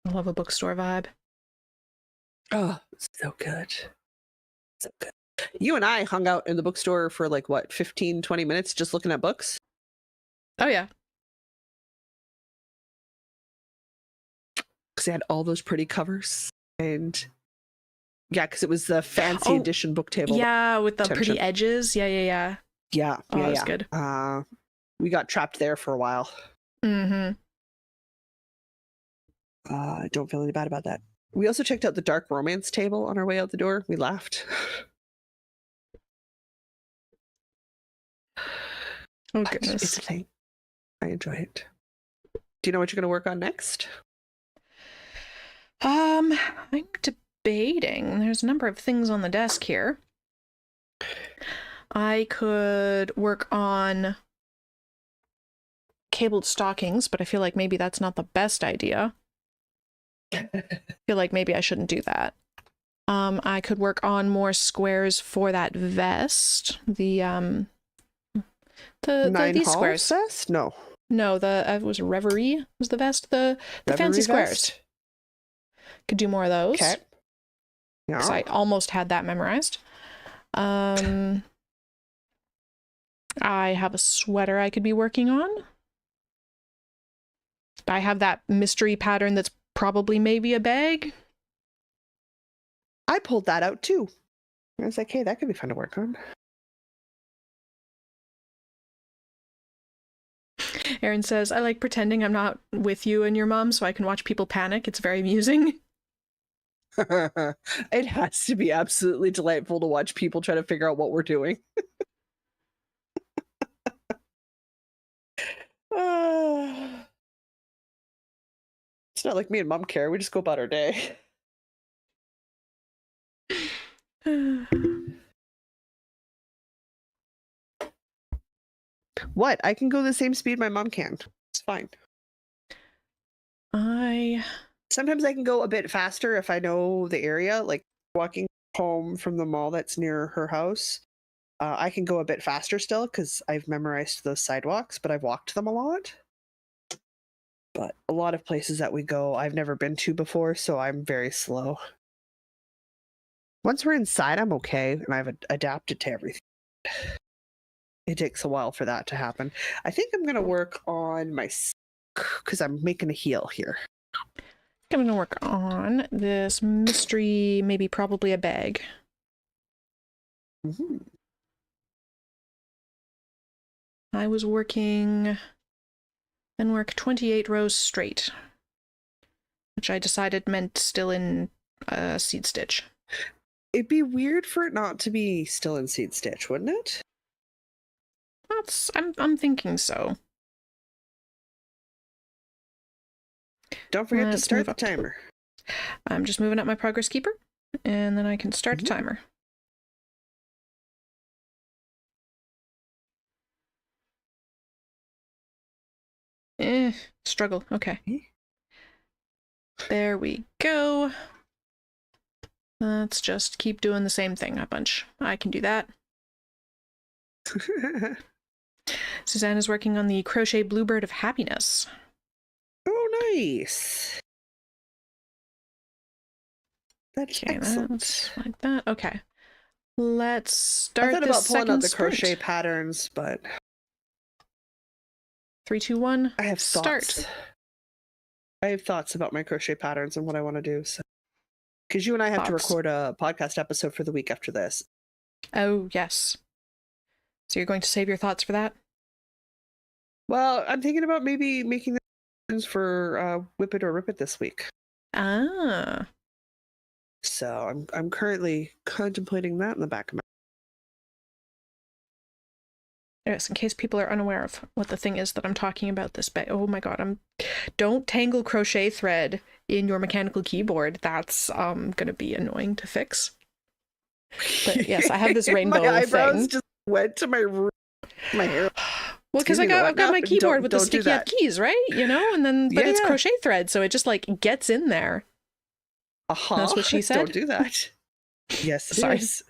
I love a bookstore vibe. Oh, so good. So good. You and I hung out in the bookstore for like what, 15, 20 minutes just looking at books? Oh, yeah. Because they had all those pretty covers. And yeah, because it was the fancy edition book table. Yeah, with the pretty edges. Yeah. Yeah. Oh, that was good. We got trapped there for a while. Mm-hmm. I don't feel any bad about that. We also checked out the dark romance table on our way out the door. We laughed. Oh, goodness. It's a thing. I enjoy it. Do you know what you're going to work on next? I'm debating. There's a number of things on the desk here. I could work on cabled stockings, but I feel like maybe that's not the best idea. I feel like maybe I shouldn't do that. I could work on more squares for that vest. The these squares. Vest? No. No, it was Reverie was the vest. The fancy squares. Could do more of those. Okay. Yeah. Because I almost had that memorized. I have a sweater I could be working on. I have that mystery pattern that's probably maybe a bag. I pulled that out too. I was like, hey, that could be fun to work on. Erin says, I like pretending I'm not with you and your mom so I can watch people panic. It's very amusing. It has to be absolutely delightful to watch people try to figure out what we're doing. It's not like me and mom care. We just go about our day. What? I can go the same speed my mom can. It's fine. Sometimes I can go a bit faster if I know the area, like walking home from the mall that's near her house. I can go a bit faster still because I've memorized those sidewalks, but I've walked them a lot. But a lot of places that we go, I've never been to before, so I'm very slow. Once we're inside, I'm okay, and I've adapted to everything. It takes a while for that to happen. I think I'm going to work on my... because I'm making a heel here. I'm going to work on this mystery, maybe probably a bag. Mm-hmm. I was working... and work 28 rows straight, which I decided meant still in seed stitch. It'd be weird for it not to be still in seed stitch, wouldn't it? I'm thinking so. Don't forget to start the timer. I'm just moving up my progress keeper, and then I can start a timer. Struggle. Okay. There we go. Let's just keep doing the same thing a bunch. I can do that. Suzanne is working on the crochet bluebird of happiness. Oh, nice. That's excellent. That's like that. Okay. Let's start. I thought about pulling out the sprint. crochet patterns, but 3, 2, 1. I have thoughts. Start. I have thoughts about my crochet patterns and what I want to do. So, because you and I have to record a podcast episode for the week after this. Oh, yes. So you're going to save your thoughts for that? Well, I'm thinking about maybe making the for Whip It or Rip It this week. Ah. So I'm currently contemplating that in the back of my Yes, in case people are unaware of what the thing is that I'm talking about this bit. Oh my god, don't tangle crochet thread in your mechanical keyboard. That's gonna be annoying to fix. But yes, I have this My rainbow eyebrows thing. just went to my hair. Well, because Excuse me, the I've what got now? my keyboard with the Don't do sticky up that. keys, right? You know, and then but Yeah, it's yeah. crochet thread, so it just like gets in there. That's what she Don't said. do that. Yes, it Sorry. is.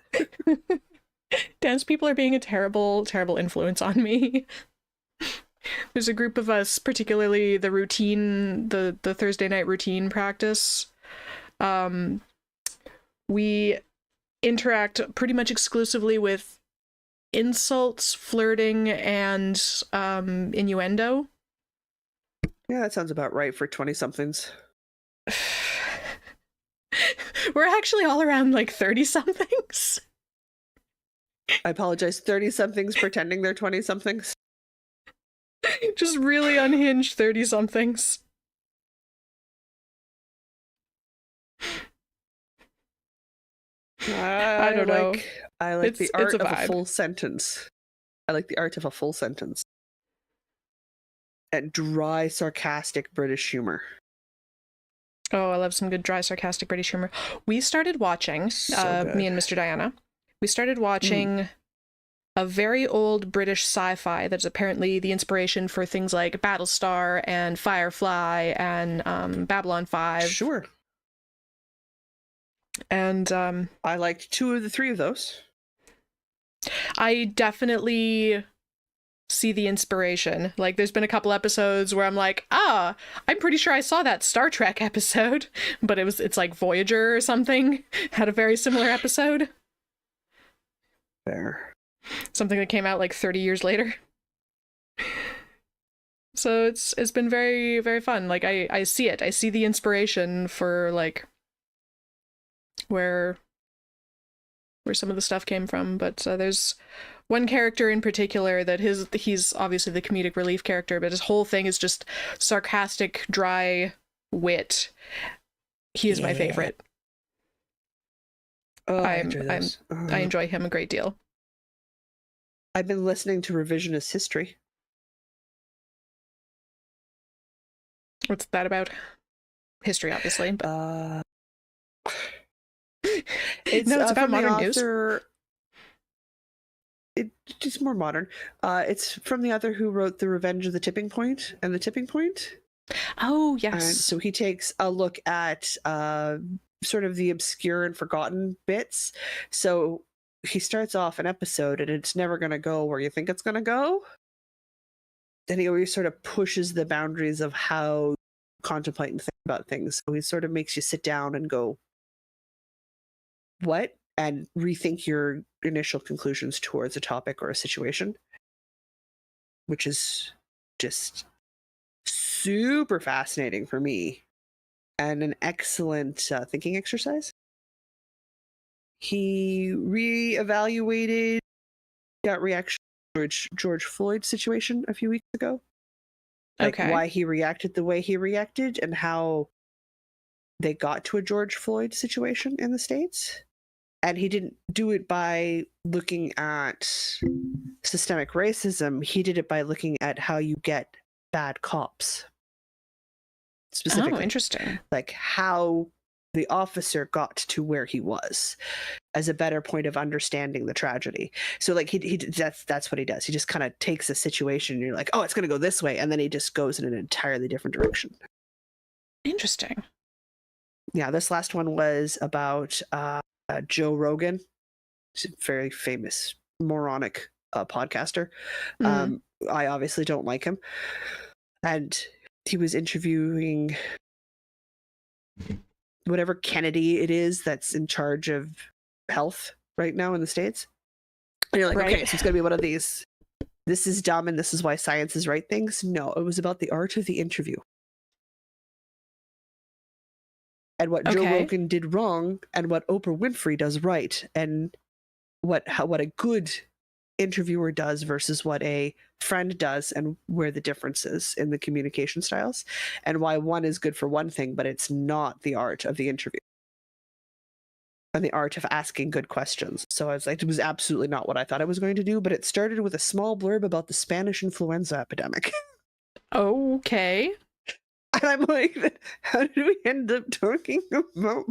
Dance people are being a terrible, terrible influence on me. There's a group of us, particularly the Thursday night routine practice. Um, we interact pretty much exclusively with insults, flirting, and innuendo. Yeah, that sounds about right for 20-somethings. We're actually all around like 30-somethings. I apologize. 30-somethings pretending they're 20-somethings. Just really unhinged 30-somethings. I don't know. I like the art It's a of a vibe. full sentence. I like the art of a full sentence. And dry, sarcastic British humor. Oh, I love some good dry, sarcastic British humor. We started watching, So good. me and Mr. Diana, we started watching a very old British sci-fi that's apparently the inspiration for things like Battlestar and Firefly and Babylon 5. Sure. And I liked 2 of the 3 of those. I definitely see the inspiration. Like, there's been a couple episodes where I'm like, I'm pretty sure I saw that Star Trek episode, but it's like Voyager or something had a very similar episode. Fair. Something that came out like 30 years later. So it's been very, very fun. Like, I see it. I see the inspiration for like where some of the stuff came from. But there's one character in particular that he's obviously the comedic relief character, but his whole thing is just sarcastic, dry wit. He is my favorite. Oh, I enjoy those. I enjoy him a great deal. I've been listening to Revisionist History. What's that about? History, obviously. But... it's about modern news. It's more modern. It's from the author who wrote The Revenge of the Tipping Point and The Tipping Point. Oh, yes. And so he takes a look at sort of the obscure and forgotten bits. So he starts off an episode and it's never going to go where you think it's going to go. Then he always sort of pushes the boundaries of how you contemplate and think about things. So he sort of makes you sit down and go, what? And rethink your initial conclusions towards a topic or a situation, which is just super fascinating for me and an excellent thinking exercise. He reevaluated that reaction to George Floyd situation a few weeks ago. Like why he reacted the way he reacted and how they got to a George Floyd situation in the States. And he didn't do it by looking at systemic racism. He did it by looking at how you get bad cops. Specifically. Oh, interesting. Like how the officer got to where he was as a better point of understanding the tragedy. So like that's what he does. He just kind of takes a situation and you're like, oh, it's going to go this way. And then he just goes in an entirely different direction. Interesting. Yeah, this last one was about Joe Rogan. He's a very famous moronic podcaster. I obviously don't like him. And he was interviewing whatever Kennedy it is that's in charge of health right now in the States. And you're like, okay, so it's going to be one of these. This is dumb and this is why science is right things. No, it was about the art of the interview. And what Joe Rogan did wrong and what Oprah Winfrey does right, and what a good interviewer does versus what a friend does, and where the difference is in the communication styles, and why one is good for one thing, but it's not the art of the interview. and the art of asking good questions. So I was like, it was absolutely not what I thought I was going to do, but it started with a small blurb about the Spanish influenza epidemic. Okay. And I'm like, how did we end up talking about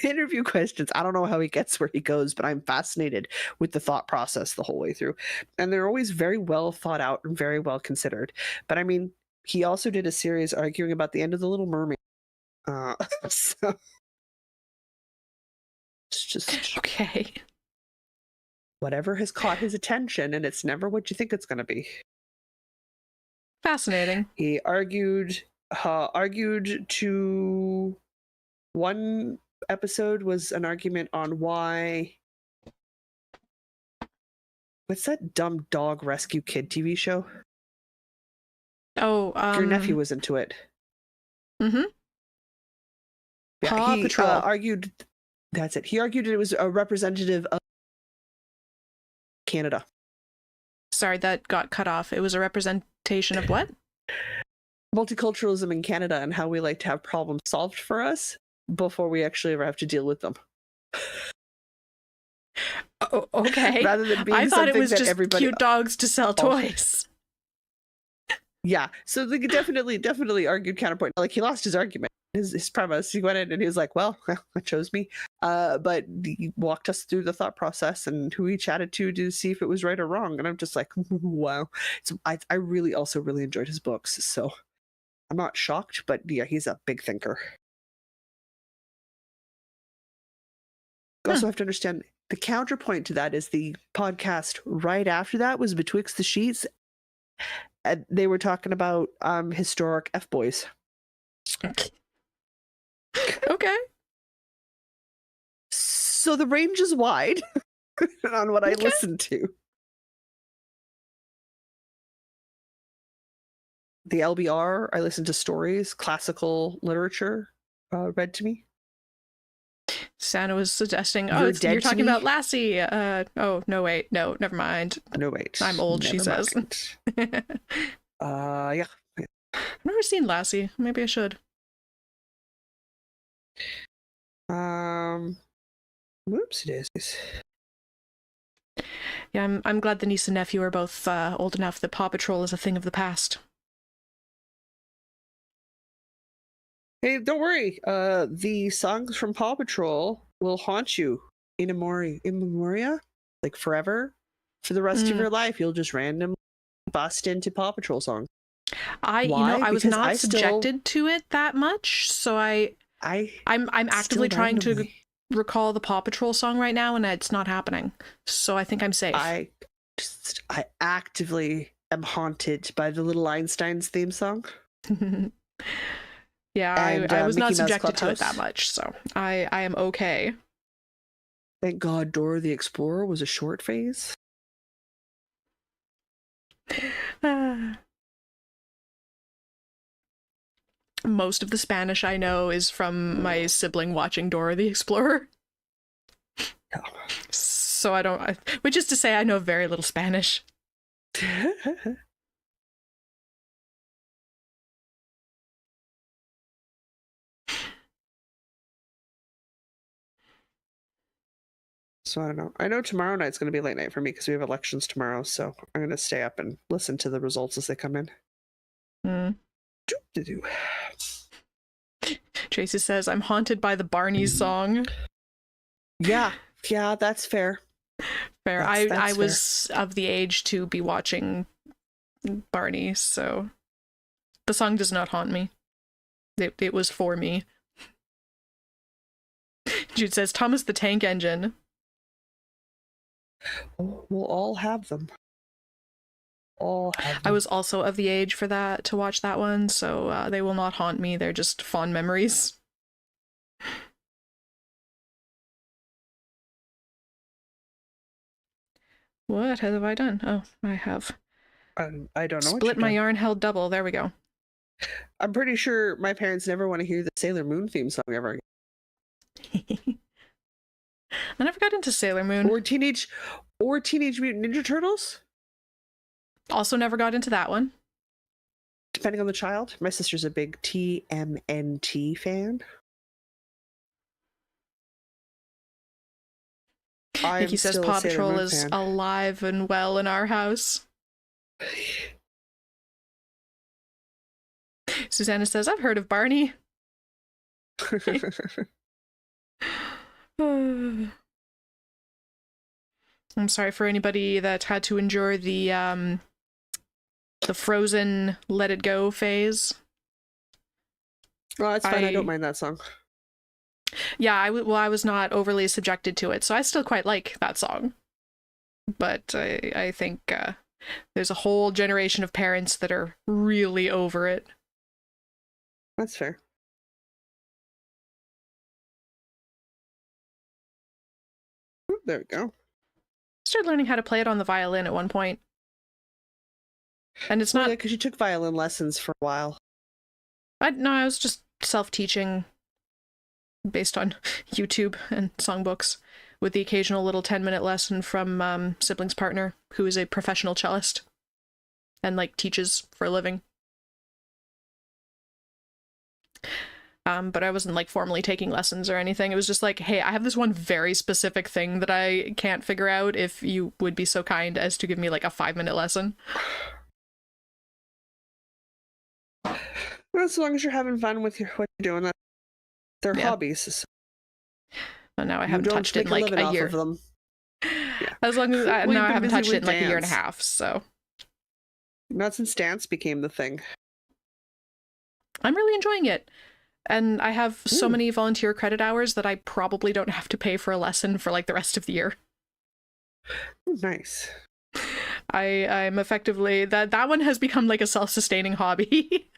interview questions? I don't know how he gets where he goes, but I'm fascinated with the thought process the whole way through. And they're always very well thought out and very well considered. But I mean, he also did a series arguing about the end of The Little Mermaid. So it's just Okay. whatever has caught his attention, and it's never what you think it's going to be. Fascinating. He argued to one episode was an argument on why, what's that dumb dog rescue kid TV show? Oh, Your nephew was into it. Mm-hmm. Yeah, Paw he Patrol. argued, that's it. He argued it was a representative of Canada. Sorry, that got cut off. It was a representation of what? Multiculturalism in Canada and how we like to have problems solved for us before we actually ever have to deal with them. Oh, okay. Rather than being I thought it something was that just everybody cute dogs to sell toys. Yeah, so they could definitely argued counterpoint. Like, he lost his argument, his premise. He went in and he was like, "Well, it chose me," but he walked us through the thought process and who he chatted to see if it was right or wrong. And I'm just like, wow. So I really also really enjoyed his books. So I'm not shocked, but yeah, he's a big thinker. You also have to understand the counterpoint to that is the podcast right after that was Betwixt the Sheets. They were talking about historic F-boys. Okay. So the range is wide on what I listen to. The LBR, I listen to stories, classical literature read to me. Santa was suggesting, You're you're talking me? about Lassie. Oh, no, wait. No, never mind. No, wait. I'm old, she Never says. mind. Yeah. I've never seen Lassie. Maybe I should. Whoopsie daisies. Yeah, I'm glad the niece and nephew are both old enough that Paw Patrol is a thing of the past. Hey, don't worry. The songs from Paw Patrol will haunt you in memoria, like forever, for the rest of your life. You'll just randomly bust into Paw Patrol songs. I was Because not subjected to it that much, so I'm actively trying to recall the Paw Patrol song right now, and it's not happening. So I think I'm safe. I actively am haunted by the Little Einsteins theme song. Yeah, and, I was Mickey not Mouse subjected to it Clubhouse. that much, so I am okay. Thank God Dora the Explorer was a short phase. Most of the Spanish I know is from my sibling watching Dora the Explorer. Oh. So which is to say I know very little Spanish. So I don't know. I know tomorrow night's going to be late night for me because we have elections tomorrow. So I'm going to stay up and listen to the results as they come in. Tracy says, I'm haunted by the Barney song. Yeah, that's fair. Fair. That's I fair. was of the age to be watching Barney, so the song does not haunt me. It was for me. Jude says, Thomas the Tank Engine. We'll all have them. I was also of the age for that to watch that one, so they will not haunt me. They're just fond memories. What have I done? Oh, I have. I don't know. Split my yarn held double. There we go. I'm pretty sure my parents never want to hear the Sailor Moon theme song ever again. I never got into Sailor Moon. Or Teenage Mutant Ninja Turtles. Also never got into that one. Depending on the child. My sister's a big TMNT fan. Nikki I'm says still a Paw Sailor Patrol Moon is fan. alive and well in our house. Susanna says, I've heard of Barney. I'm sorry for anybody that had to endure the Frozen Let It Go phase. Well, that's fine. I don't mind that song. Yeah, I was not overly subjected to it, so I still quite like that song. But I think there's a whole generation of parents that are really over it. That's fair. Ooh, there we go. Started learning how to play it on the violin at one point. And it's not... Yeah, because you took violin lessons for a while. No, I was just self-teaching based on YouTube and songbooks, with the occasional little 10-minute lesson from sibling's partner, who is a professional cellist and like teaches for a living. But I wasn't like formally taking lessons or anything. It was just like, hey, I have this one very specific thing that I can't figure out, if you would be so kind as to give me like a 5-minute lesson. Well, as long as you're having fun with what you're doing, they're hobbies. And now I haven't touched it in like a year. Off of them. Yeah. As long as now I haven't touched it in like a year and a half, so. Not since dance became the thing. I'm really enjoying it. And I have so many volunteer credit hours that I probably don't have to pay for a lesson for like the rest of the year. Nice. I'm effectively, that one has become like a self-sustaining hobby.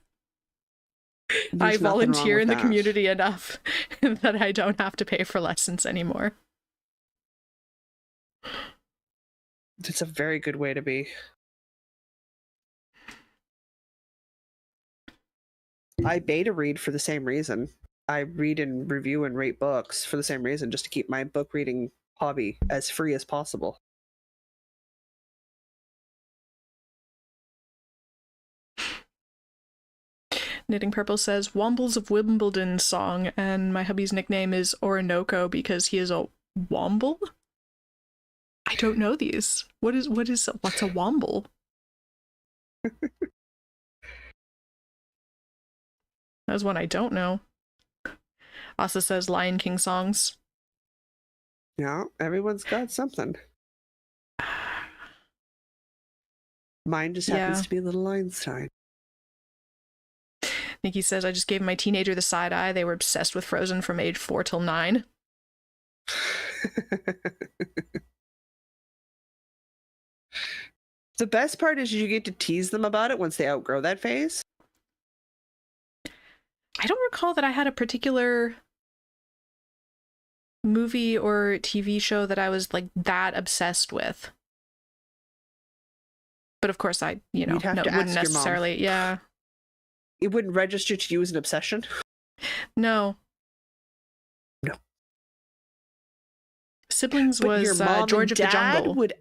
I volunteer in the community enough that I don't have to pay for lessons anymore. It's a very good way to be. I beta read for the same reason. I read and review and rate books for the same reason, just to keep my book reading hobby as free as possible. Knitting Purple says, Wombles of Wimbledon song, and my hubby's nickname is Orinoco because he is a womble? I don't know these. What's a womble? That's one I don't know. Asa says Lion King songs. Yeah, everyone's got something. Mine just happens to be Little Einstein. Nikki says, I just gave my teenager the side eye. They were obsessed with Frozen from age 4 till 9. The best part is you get to tease them about it once they outgrow that phase. I don't recall that I had a particular movie or TV show that I was like that obsessed with. But of course I, wouldn't necessarily, yeah. It wouldn't register to you as an obsession? No. No. Siblings was your mom George of the Jungle. Would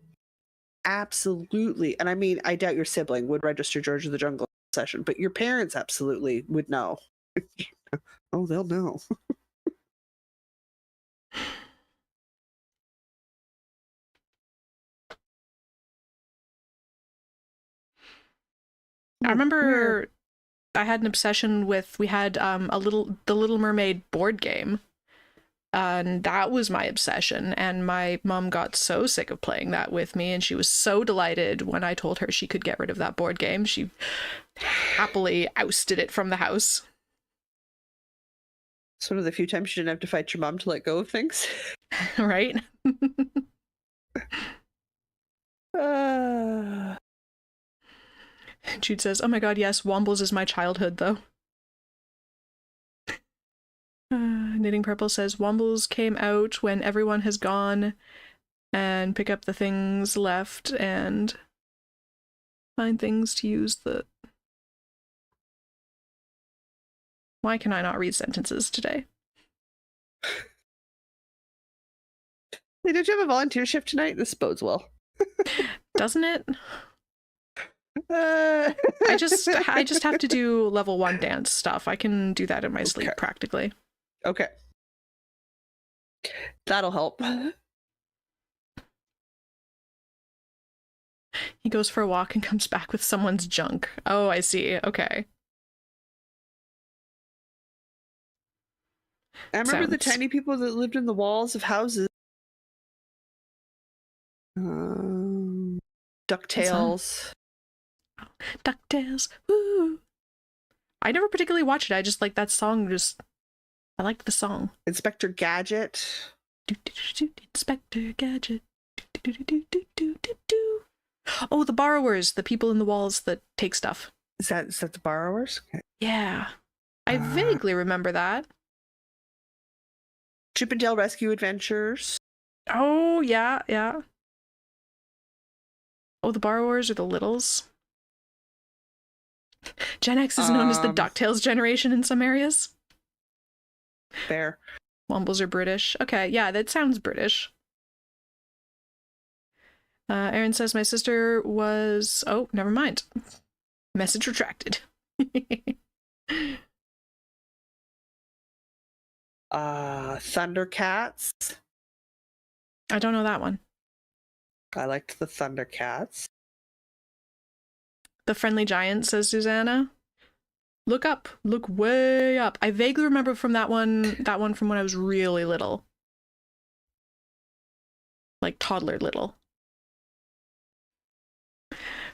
absolutely, and I mean, I doubt your sibling would register George of the Jungle obsession, but your parents absolutely would know. Oh, they'll know. I remember I had an obsession with, we had the Little Mermaid board game, and that was my obsession, and my mom got so sick of playing that with me, and she was so delighted when I told her she could get rid of that board game. She happily ousted it from the house. It's one of the few times you didn't have to fight your mom to let go of things. Right? Jude says, oh my god, yes, Wombles is my childhood, though. Knitting Purple says, Wombles came out when everyone has gone, and pick up the things left and find things to use the... Why can I not read sentences today? Hey, did you have a volunteer shift tonight? This bodes well. Doesn't it? I just have to do level 1 dance stuff. I can do that in my sleep practically. Okay. That'll help. He goes for a walk and comes back with someone's junk. Oh, I see. Okay. I remember the Sounds. tiny people that lived in the walls of houses. DuckTales. DuckTales. Woo! I never particularly watched it. I just like that song. I liked the song. Inspector Gadget. Inspector Gadget. Oh, the borrowers, the people in the walls that take stuff. Is that the borrowers? Okay. Yeah. I vaguely remember that. Chip and Dale Rescue Adventures. Oh, yeah, yeah. Oh, the borrowers or the littles. Gen X is known as the DuckTales generation in some areas. Fair. Wombles are British. Okay, yeah, that sounds British. Aaron says my sister was... Oh, never mind. Message retracted. Thundercats. I don't know that one. I liked the Thundercats. The Friendly Giant, says Susanna. Look up. Look way up. I vaguely remember from that one from when I was really little. Like toddler little.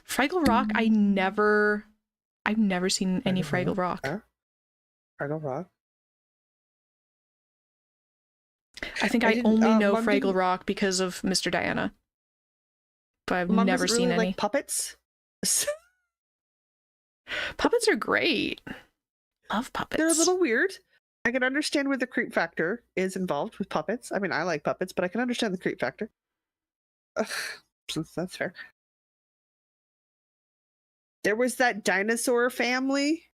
Fraggle Rock, I've never seen any Fraggle Rock. Fraggle Rock. I think I only know Fraggle Rock because of Mr. Diana. But I've never seen really any. Like puppets. Puppets are great. Love puppets. They're a little weird. I can understand where the creep factor is involved with puppets. I mean, I like puppets, but I can understand the creep factor. So that's fair. There was that dinosaur family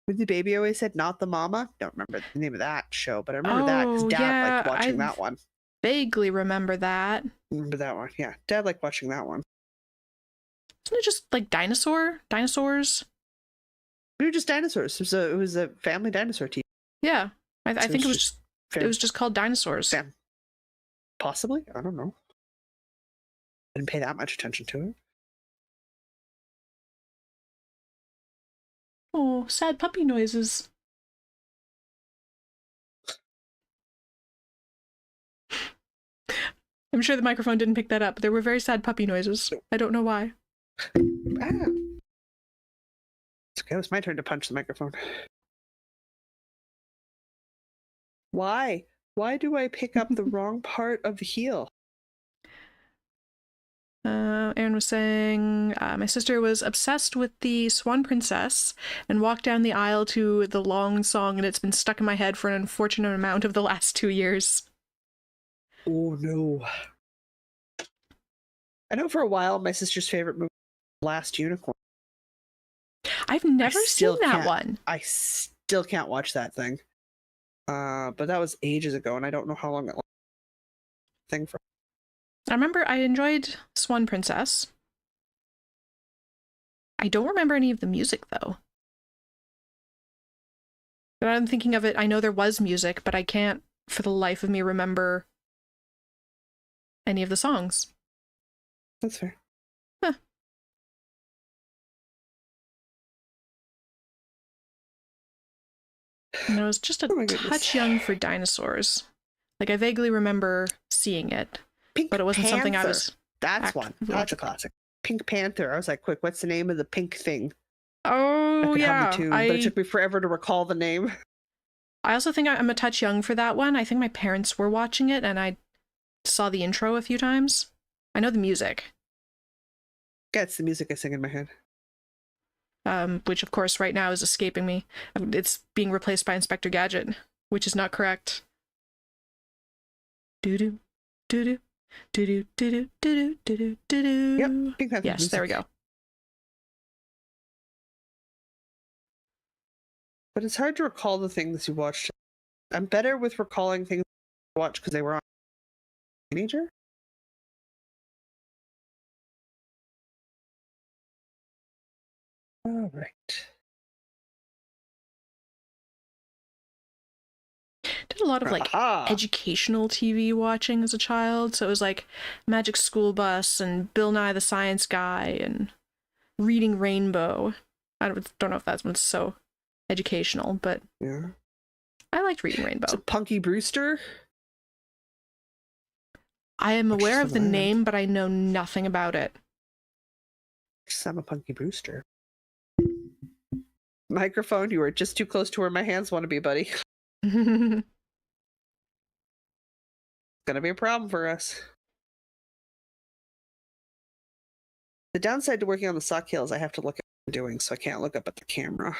with the baby always said, not the mama. Don't remember the name of that show, but I remember that because Dad liked watching that one. Vaguely remember that. Remember that one? Yeah, Dad liked watching that one. Isn't it just like dinosaurs? We were just dinosaurs. It was a family dinosaur team. Yeah, I think it was just called Dinosaurs. Possibly, I don't know. I didn't pay that much attention to it. Oh, sad puppy noises. I'm sure the microphone didn't pick that up. There were very sad puppy noises. I don't know why. It's okay, it was my turn to punch the microphone. Why? Why do I pick up the wrong part of the heel? Aaron was saying, my sister was obsessed with the Swan Princess and walked down the aisle to the long song, and it's been stuck in my head for an unfortunate amount of the last 2 years. Oh no. I know for a while my sister's favorite movie was Last Unicorn. I've never seen that one. I still can't watch that thing. But that was ages ago, and I don't know how long it thing for. I remember I enjoyed Swan Princess. I don't remember any of the music, though. But I'm thinking of it, I know there was music, but I can't, for the life of me, remember any of the songs. That's fair. Huh. And I was just a touch young for dinosaurs. Like, I vaguely remember seeing it. But it wasn't something I was... That's one. That's a classic. Pink Panther. I was like, quick, what's the name of the pink thing? Oh, yeah. But it took me forever to recall the name. I also think I'm a touch young for that one. I think my parents were watching it, and I saw the intro a few times. I know the music. Yeah, it's the music I sing in my head. Which, of course, right now is escaping me. It's being replaced by Inspector Gadget, which is not correct. Doo-doo, doo-doo. Do do do do do do do do. Yep, Pink Panther. Yes, there we go. But it's hard to recall the things you watched. I'm better with recalling things I watched because they were on teenager. All right. did a lot of like Aha! educational TV watching as a child. So it was like Magic School Bus and Bill Nye the Science Guy and Reading Rainbow. I don't know if that one's so educational, but Yeah. I liked Reading Rainbow. It's a Punky Brewster. I am aware Watch of the some name, but I know nothing about it. I'm a Punky Brewster. Microphone, you are just too close to where my hands want to be, buddy. Gonna be a problem for us. The downside to working on the sock heel is I have to look at what I'm doing, so I can't look up at the camera.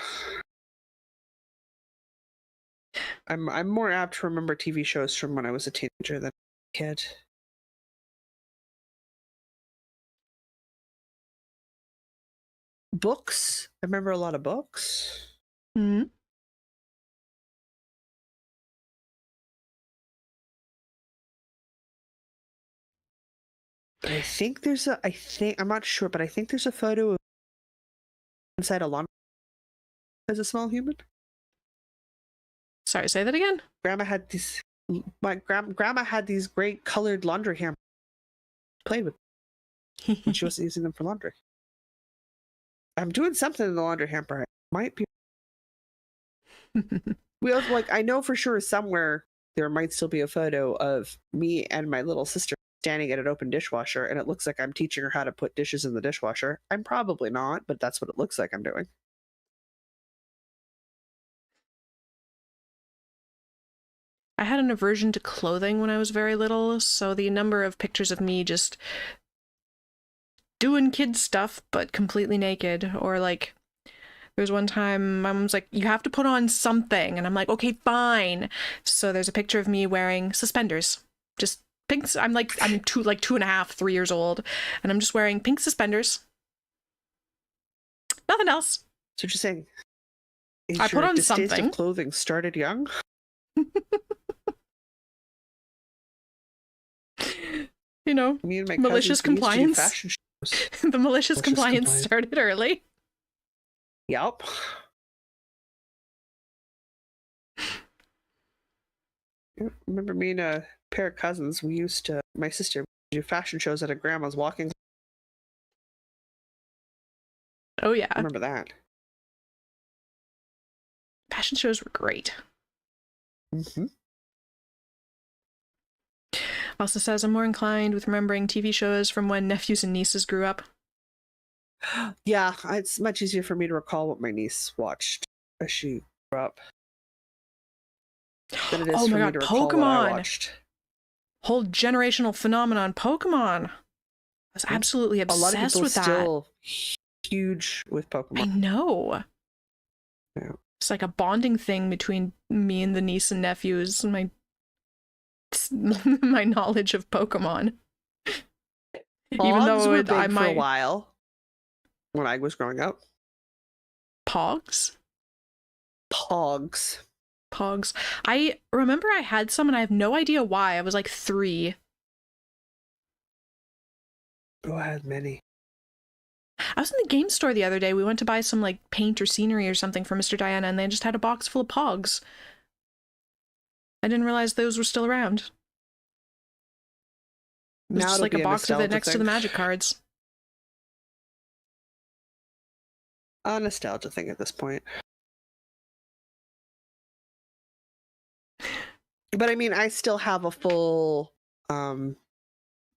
I'm more apt to remember TV shows from when I was a teenager than a kid. Books. I remember a lot of books. Hmm. I'm not sure, but I think there's a photo of inside a laundry as a small human. Sorry, say that again. Grandma had these great colored laundry hammers. Played with when she wasn't using them for laundry. I'm doing something in the laundry hamper. It might be. I know for sure somewhere there might still be a photo of me and my little sister standing at an open dishwasher, and it looks like I'm teaching her how to put dishes in the dishwasher. I'm probably not, but that's what it looks like I'm doing. I had an aversion to clothing when I was very little, so the number of pictures of me just doing kid stuff but completely naked, or like there was one time my mom's like, you have to put on something, and I'm like, okay, fine. So there's a picture of me wearing suspenders, just pink. I'm 2.5, 3 years old, and I'm just wearing pink suspenders, nothing else. So what you're saying is I put on distaste something. of clothing started young? You know, Me and my malicious cousins, we used to do compliance. fashion shows. The malicious compliance started early. Yep. I remember me and a pair of cousins, my sister would do fashion shows at a grandma's walking. Oh yeah. I remember that. Fashion shows were great. Mm-hmm. Also says, I'm more inclined with remembering TV shows from when nephews and nieces grew up. Yeah, it's much easier for me to recall what my niece watched as she grew up than it is Oh for my me god, to recall what I Pokemon! watched. Whole generational phenomenon, Pokemon! I was absolutely A lot of obsessed people with that. still huge with Pokemon. I know. Yeah. It's like a bonding thing between me and the niece and nephews, and my knowledge of Pokemon. Even though were big I for a might while when I was growing up. Pogs? Pogs. Pogs. I remember I had some, and I have no idea why. I was like 3. Oh, I had many. I was in the game store the other day. We went to buy some like paint or scenery or something for Mr. Diana, and they just had a box full of Pogs. I didn't realize those were still around. It was just like a box of it next to the magic cards. A nostalgia thing at this point. But I mean, I still have a full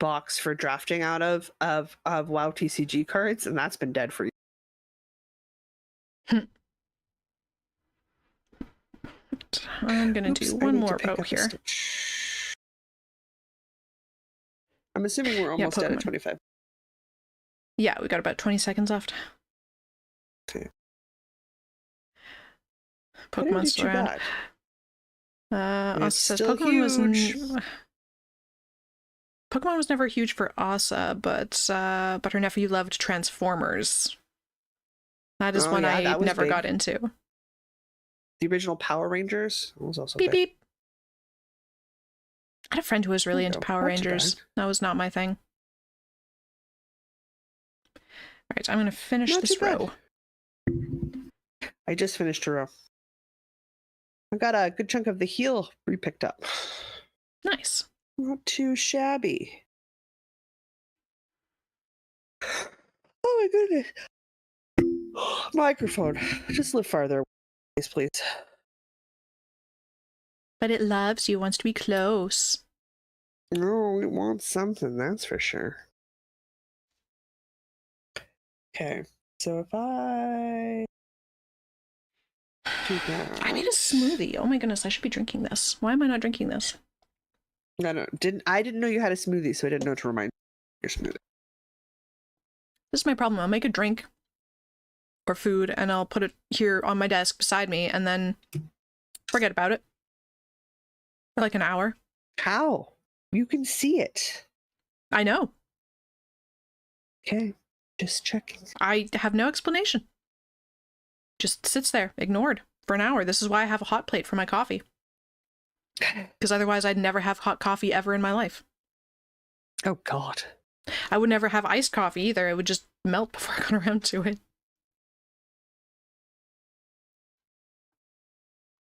box for drafting out of WoW TCG cards, and that's been dead for years. I'm gonna do one more poke here. I'm assuming we're almost at 25. Yeah, we got about 20 seconds left. Okay. Pokemon's still around. Asa says Pokemon was never huge for Asa, but her nephew loved Transformers. That is one I never got into. The original Power Rangers was also beep big. Beep. I had a friend who was really into Power Rangers. That was not my thing. All right, I'm going to finish this row. I just finished a row. I got a good chunk of the heel re-picked up. Nice. Not too shabby. Oh my goodness. Microphone. Just live farther, please. But it loves you, wants to be close. No, it wants something, that's for sure. Okay, so if I do that. I made a smoothie. Oh my goodness, I should be drinking this. Why am I not drinking this? No, I didn't know you had a smoothie, so I didn't know to remind you your smoothie. This is my problem. I'll make a drink or food and I'll put it here on my desk beside me and then forget about it for like an hour. How? You can see it. I know. Okay, just checking. I have no explanation. Just sits there, ignored, for an hour. This is why I have a hot plate for my coffee. Because otherwise I'd never have hot coffee ever in my life. Oh, God. I would never have iced coffee either. It would just melt before I got around to it.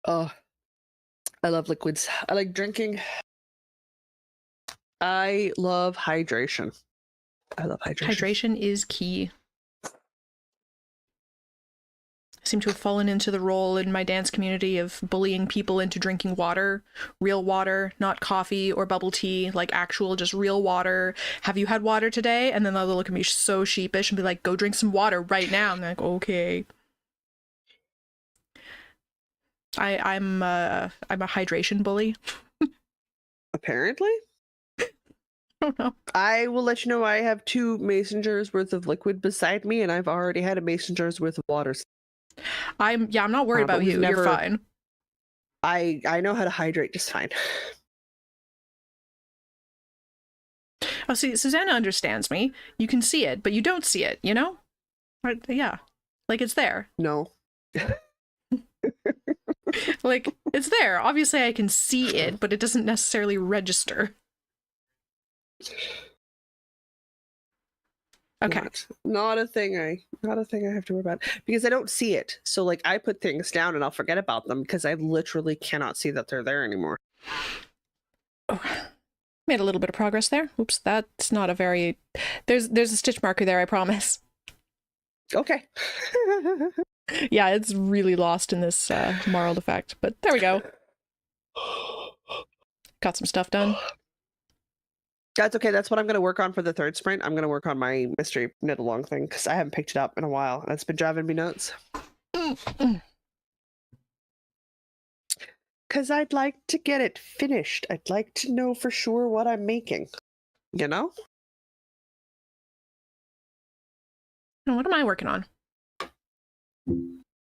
Oh, I love liquids. I like drinking. I love hydration. I love hydration. Hydration is key. I seem to have fallen into the role in my dance community of bullying people into drinking water, real water, not coffee or bubble tea, like actual just real water. Have you had water today? And then they'll look at me so sheepish and be like, go drink some water right now. I'm like, okay. I'm a hydration bully. Apparently. I don't know. I will let you know I have 2 mason jars worth of liquid beside me, and I've already had a mason jar's worth of water. I'm not worried about you. You're fine. I know how to hydrate just fine. Oh, see, Susanna understands me. You can see it, but you don't see it, you know? Right? Yeah. Like, it's there. No. Like, it's there. Obviously, I can see it, but it doesn't necessarily register. Okay. Not a thing I have to worry about because I don't see it. So like I put things down and I'll forget about them because I literally cannot see that they're there anymore. Oh, made a little bit of progress there. Oops, that's not a very... There's a stitch marker there, I promise. Okay. Yeah, it's really lost in this marled effect, but there we go. Got some stuff done. That's okay. That's what I'm going to work on for the 3rd sprint. I'm going to work on my mystery knit along thing because I haven't picked it up in a while. That's been driving me nuts. Because I'd like to get it finished. I'd like to know for sure what I'm making. You know? What am I working on?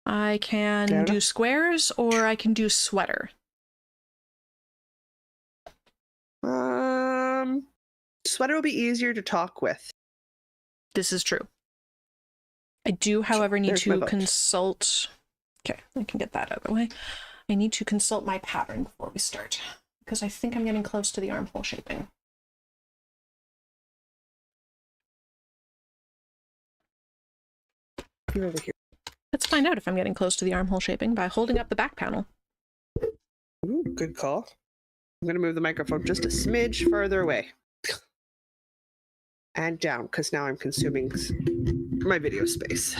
I can do squares or I can do sweater. Sweater will be easier to talk with. This is true. I do, however, need to consult... Okay, I can get that out of the way. I need to consult my pattern before we start, because I think I'm getting close to the armhole shaping. You're over here. Let's find out if I'm getting close to the armhole shaping by holding up the back panel. Ooh, good call. I'm going to move the microphone just a smidge further away. And down, because now I'm consuming my video space.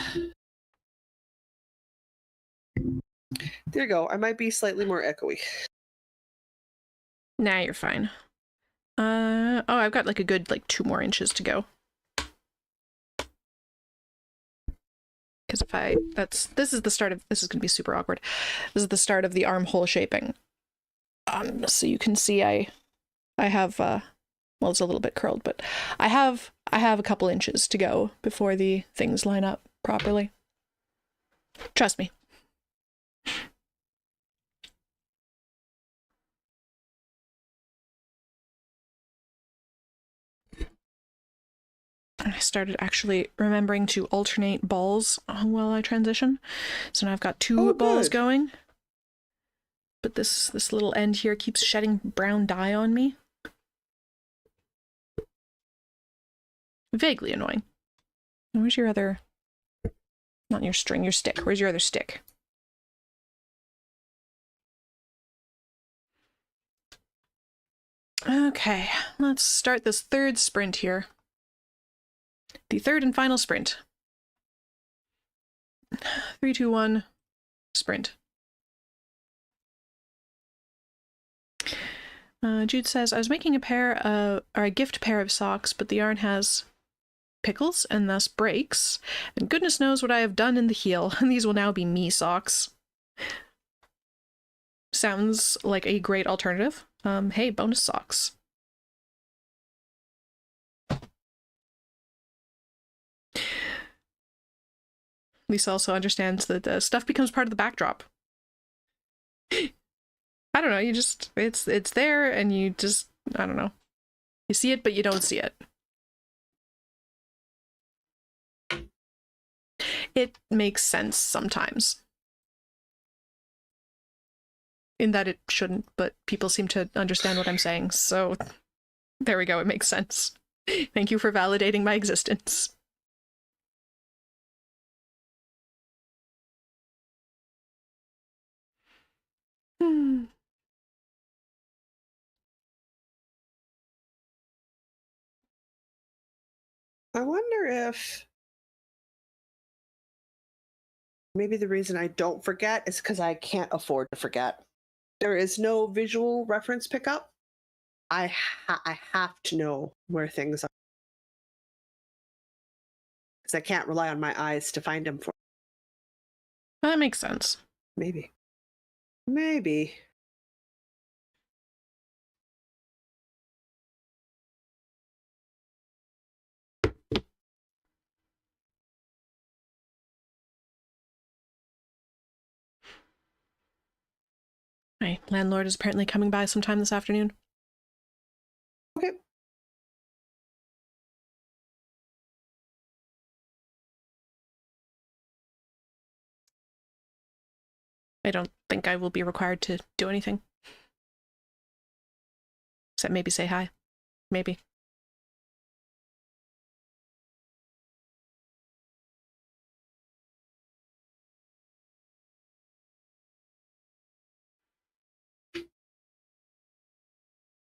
There you go. I might be slightly more echoey. Nah, you're fine. Oh, I've got like a good 2 more inches to go. Because if this is the start of, this is going to be super awkward. This is the start of the armhole shaping. So you can see I have, well, it's a little bit curled, but I have a couple inches to go before the things line up properly. Trust me. I started actually remembering to alternate balls while I transition. So now I've got 2 balls going. But this little end here keeps shedding brown dye on me. Vaguely annoying. Where's your other... Not your string, your stick. Where's your other stick? Okay, let's start this third sprint here. The third and final sprint. 3, 2, 1, sprint. Jude says, I was making a gift pair of socks, but the yarn has pickles and thus breaks, and goodness knows what I have done in the heel, and these will now be me socks. Sounds like a great alternative. Hey, bonus socks. Lisa also understands that stuff becomes part of the backdrop. I don't know, you just, it's there, and you just, I don't know. You see it, but you don't see it. It makes sense sometimes. In that it shouldn't, but people seem to understand what I'm saying, so there we go, it makes sense. Thank you for validating my existence. I wonder if maybe the reason I don't forget is because I can't afford to forget. There is no visual reference pickup. I have to know where things are. Because I can't rely on my eyes to find them for. That makes sense. Maybe. Maybe. My landlord is apparently coming by sometime this afternoon. Okay. I don't think I will be required to do anything. Except maybe say hi. Maybe.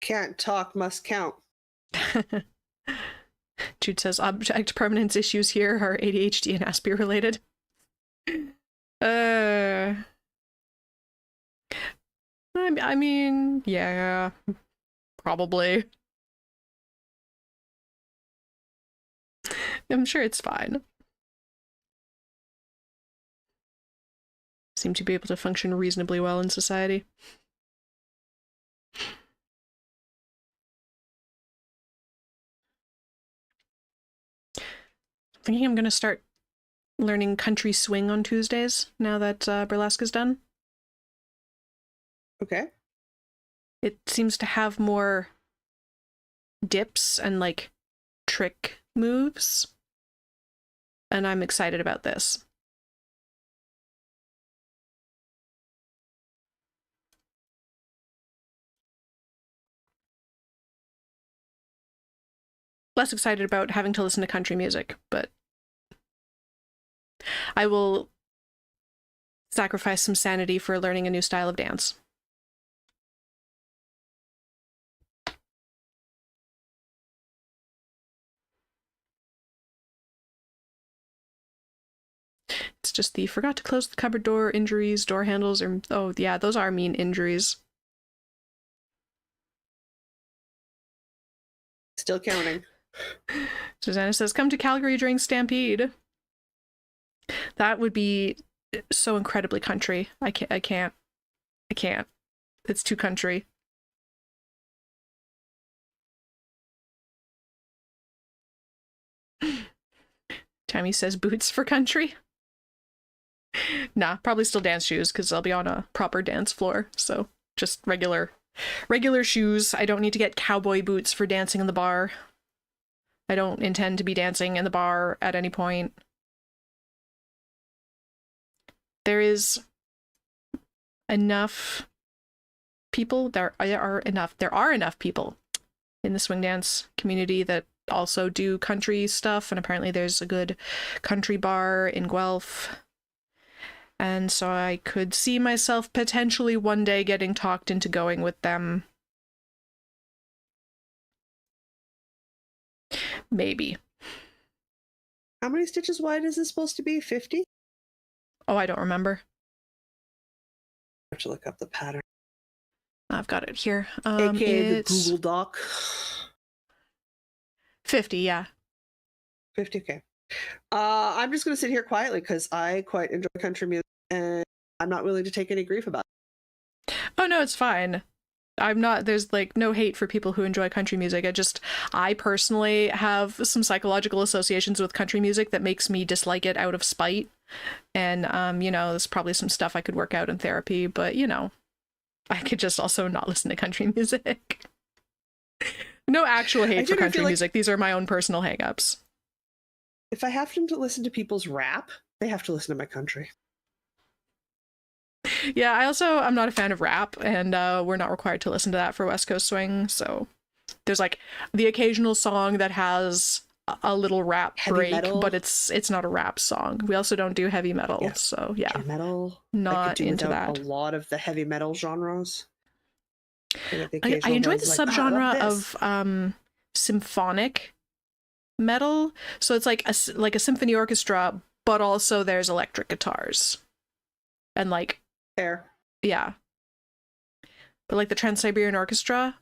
Can't talk, must count. Jude says object permanence issues here are ADHD and Aspie related. I mean, yeah, probably. I'm sure it's fine. Seem to be able to function reasonably well in society. Thinking I'm gonna start learning country swing on Tuesdays now that burlesque is done. Okay. It seems to have more dips and like trick moves, and I'm excited about this. Less excited about having to listen to country music, but I will sacrifice some sanity for learning a new style of dance. It's just the forgot to close the cupboard door injuries, door handles, or oh yeah, those are mean injuries. Still counting. Susanna says, come to Calgary during Stampede. That would be so incredibly country. I can't. It's too country. Tammy says boots for country. Nah, probably still dance shoes because I'll be on a proper dance floor. So just regular shoes. I don't need to get cowboy boots for dancing in the bar. I don't intend to be dancing in the bar at any point. There is enough people, there are enough people in the swing dance community that also do country stuff, and apparently there's a good country bar in Guelph. And so I could see myself potentially one day getting talked into going with them. maybe. How many stitches wide is this supposed to be? 50? Oh, I don't remember. I have to look up the pattern. I've got it here. AKA the It's Google Doc. 50, yeah. 50, okay. I'm just going to sit here quietly because I quite enjoy country music and I'm not willing to take any grief about it. Oh, no, it's fine. I'm not, there's like no hate for people who enjoy country music. I personally have some psychological associations with country music that makes me dislike it out of spite. And, you know, there's probably some stuff I could work out in therapy, but, you know, I could just also not listen to country music. No actual hate for country music. These are my own personal hangups. If I have them to listen to people's rap, they have to listen to my country. Yeah, I'm not a fan of rap, and we're not required to listen to that for West Coast Swing, so there's like the occasional song that has a little rap break, but it's not a rap song. We also don't do heavy metal, so yeah. Heavy metal? Not into that. A lot of the heavy metal genres. I enjoy the subgenre of symphonic metal, so it's like a symphony orchestra, but also there's electric guitars and like fair, yeah, but like the Trans-Siberian Orchestra,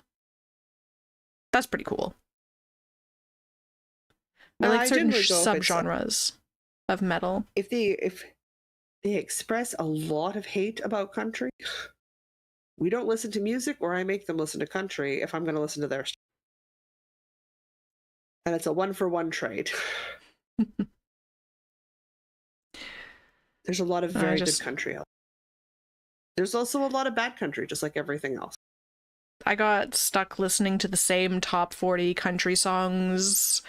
that's pretty cool. I like certain subgenres of metal. If they express a lot of hate about country, we don't listen to music, or I make them listen to country if I'm going to listen to their stuff. And it's a 1-for-1 trade. There's a lot of very good country out there. There's also a lot of bad country, just like everything else. I got stuck listening to the same top 40 country songs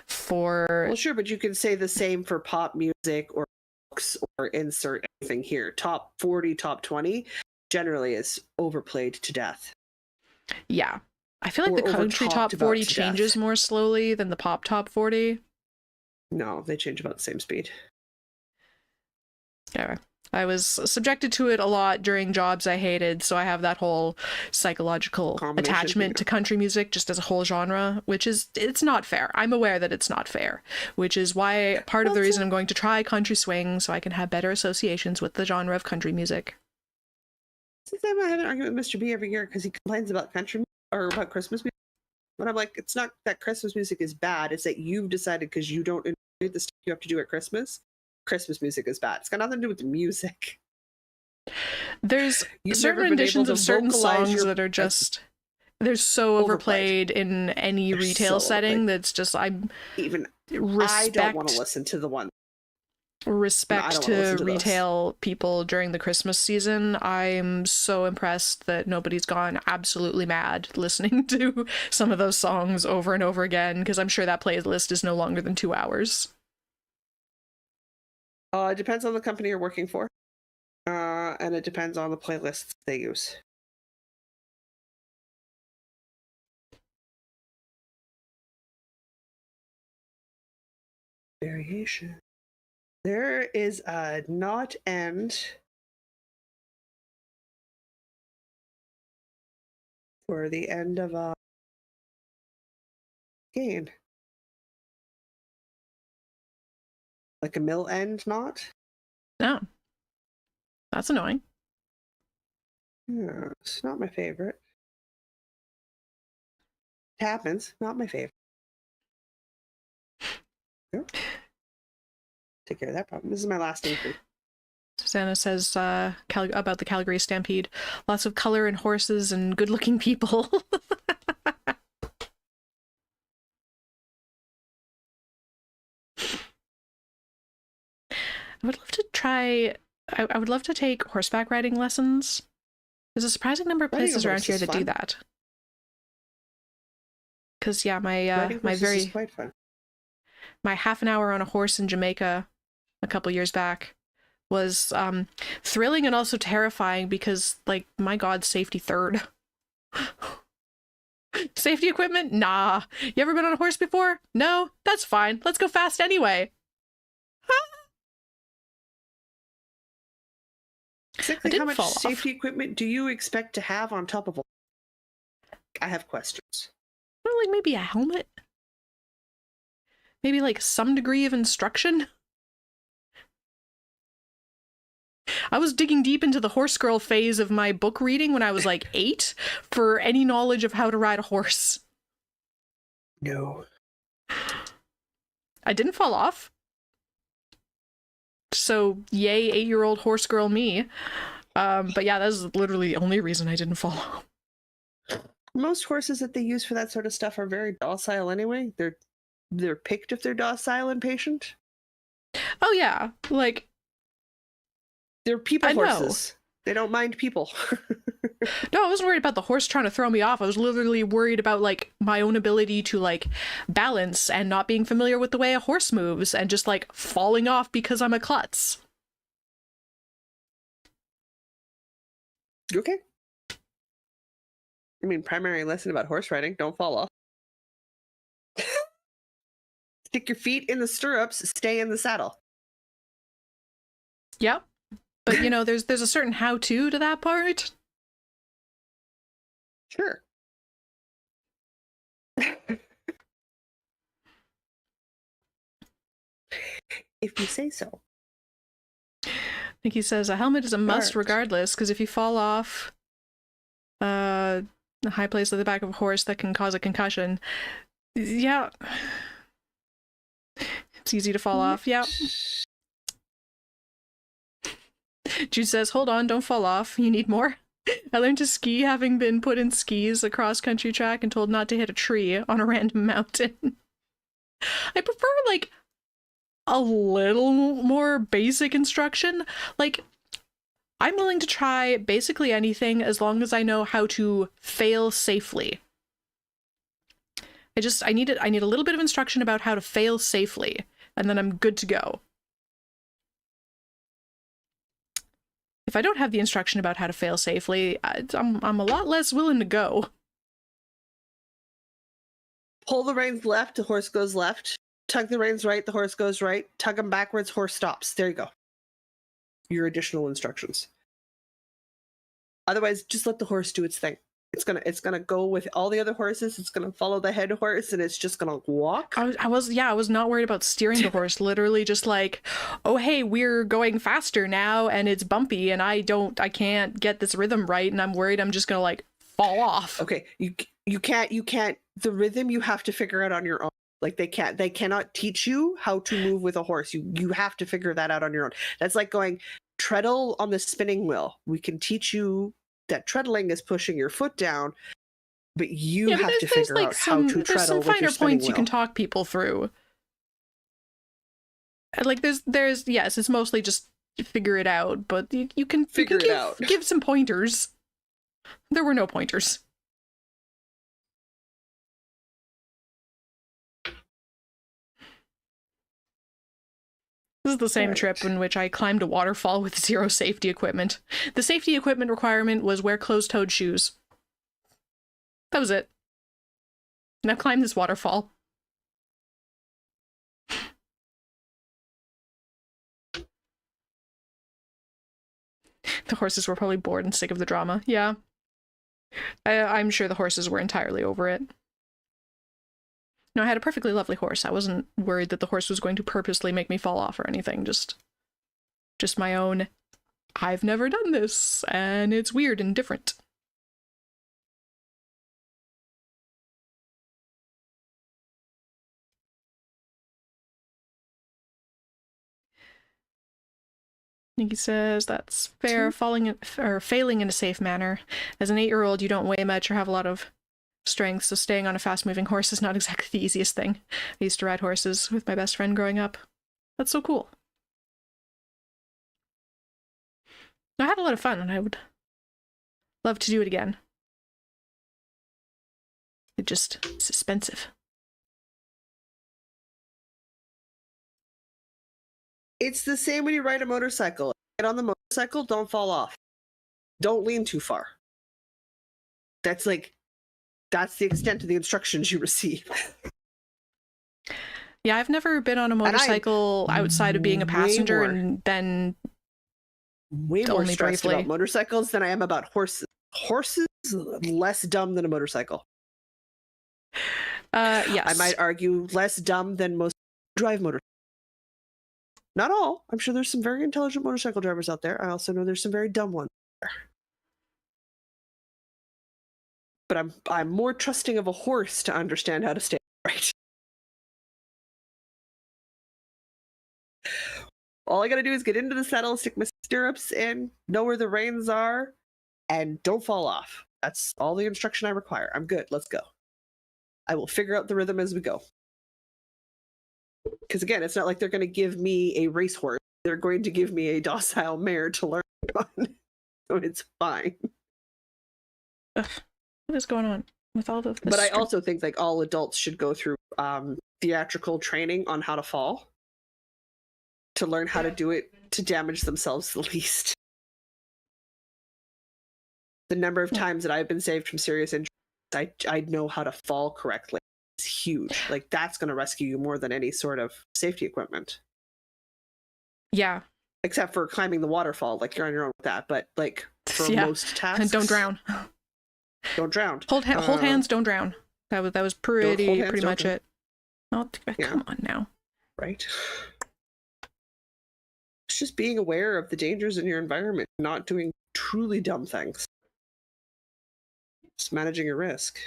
for... Well, sure, but you can say the same for pop music or books or insert anything here. Top 40, top 20 generally is overplayed to death. Yeah. I feel like the country top 40 changes more slowly than the pop top 40. No, they change about the same speed. Yeah. I was subjected to it a lot during jobs I hated, so I have that whole psychological attachment to country music just as a whole genre, which is, it's not fair. I'm aware that it's not fair, which is why part of the reason I'm going to try country swing, so I can have better associations with the genre of country music. Sometimes I have an argument with Mr. B every year because he complains about country or about Christmas music. But I'm like, it's not that Christmas music is bad, it's that you've decided because you don't enjoy the stuff you have to do at Christmas music is bad. It's got nothing to do with the music. There's certain renditions of certain songs that are just, they're so overplayed in any retail setting that's just, I don't want to listen to the one. Respect to retail people during the Christmas season. I'm so impressed that nobody's gone absolutely mad listening to some of those songs over and over again, because I'm sure that playlist is no longer than 2 hours. It depends on the company you're working for. And it depends on the playlists they use. Variation. There is a not end for the end of a gain. Like a mill end knot? No. That's annoying. Yeah, it's not my favorite. It happens, not my favorite. Yep. Take care of that problem. This is my last increase. Susanna says about the Calgary Stampede. Lots of color and horses and good-looking people. I would love to try... I would love to take horseback riding lessons. There's a surprising number of places around here that do that. Because, yeah, my half an hour on a horse in Jamaica a couple years back was thrilling and also terrifying because, like, my God, safety third. Safety equipment? Nah. You ever been on a horse before? No? That's fine. Let's go fast anyway. Exactly how much safety equipment do you expect to have on top of all? I have questions. Well, like maybe a helmet? maybe like some degree of instruction. I was digging deep into the horse girl phase of my book reading when I was like 8 for any knowledge of how to ride a horse. No. I didn't fall off. So, yay, 8-year-old horse girl me. But yeah, that's literally the only reason I didn't fall off. Most horses that they use for that sort of stuff are very docile anyway. They're picked if they're docile and patient. Oh yeah, like they're people I know. horses. They don't mind people. No, I wasn't worried about the horse trying to throw me off. I was literally worried about like my own ability to like balance and not being familiar with the way a horse moves and just like falling off because I'm a klutz. Okay. I mean, primary lesson about horse riding, don't fall off. Stick your feet in the stirrups, stay in the saddle. Yep. But you know, there's a certain how-to to that part. Sure. If you say so. I think he says a helmet is a must regardless, because if you fall off a high place at the back of a horse, that can cause a concussion. Yeah. It's easy to fall off. Yeah. Jude says, hold on, don't fall off. You need more. I learned to ski having been put in skis, a cross-country track, and told not to hit a tree on a random mountain. I prefer, like, a little more basic instruction. Like, I'm willing to try basically anything as long as I know how to fail safely. I need a little bit of instruction about how to fail safely, and then I'm good to go. If I don't have the instruction about how to fail safely, I'm a lot less willing to go. Pull the reins left, the horse goes left. Tug the reins right, the horse goes right. Tug them backwards, horse stops. There you go. Your additional instructions. Otherwise, just let the horse do its thing. It's gonna go with all the other horses. It's gonna follow the head horse, and it's just gonna walk. I was not worried about steering the horse. Literally, just like, oh hey, we're going faster now, and it's bumpy, and I can't get this rhythm right, and I'm worried I'm just gonna like fall off. Okay, you can't. The rhythm you have to figure out on your own. Like they cannot teach you how to move with a horse. You have to figure that out on your own. That's like going treadle on the spinning wheel. We can teach you that treadling is pushing your foot down, but you have to figure out how to treadle with your spinning wheel. There's some finer points you can talk people through. Like there's yes, it's mostly just figure it out, but you can give some pointers. There were no pointers. This is the same trip in which I climbed a waterfall with 0 safety equipment. The safety equipment requirement was wear closed-toed shoes. That was it. Now climb this waterfall. The horses were probably bored and sick of the drama. Yeah. I'm sure the horses were entirely over it. No, I had a perfectly lovely horse. I wasn't worried that the horse was going to purposely make me fall off or anything. Just my own, I've never done this, and it's weird and different. Nikki says, that's fair. Failing in a safe manner. As an 8-year-old, you don't weigh much or have a lot of strength, so staying on a fast-moving horse is not exactly the easiest thing. I used to ride horses with my best friend growing up. That's so cool. I had a lot of fun, and I would love to do it again. It's expensive. It's the same when you ride a motorcycle. Get on the motorcycle, don't fall off. Don't lean too far. That's the extent of the instructions you receive. Yeah, I've never been on a motorcycle outside of being a passenger and then way more stressed about motorcycles than I am about horses. Horses, less dumb than a motorcycle. Yes. I might argue less dumb than most drive motor. Not all. I'm sure there's some very intelligent motorcycle drivers out there. I also know there's some very dumb ones there. But I'm more trusting of a horse to understand how to stay right. All I gotta do is get into the saddle, stick my stirrups in, know where the reins are, and don't fall off. That's all the instruction I require. I'm good. Let's go. I will figure out the rhythm as we go. Because again, it's not like they're going to give me a racehorse. They're going to give me a docile mare to learn on. So it's fine. Ugh, what is going on with all of this? But I also think like all adults should go through theatrical training on how to fall to learn how to do it to damage themselves the least. The number of times that I've been saved from serious injuries, I know how to fall correctly. It's huge. Like that's going to rescue you more than any sort of safety equipment. Yeah. Except for climbing the waterfall, like you're on your own with that. But like for most tasks, and don't drown. Don't drown. Hold hands, don't drown. That was pretty much drown. it. Oh, come on now. Right. It's just being aware of the dangers in your environment, not doing truly dumb things. Just managing your risk.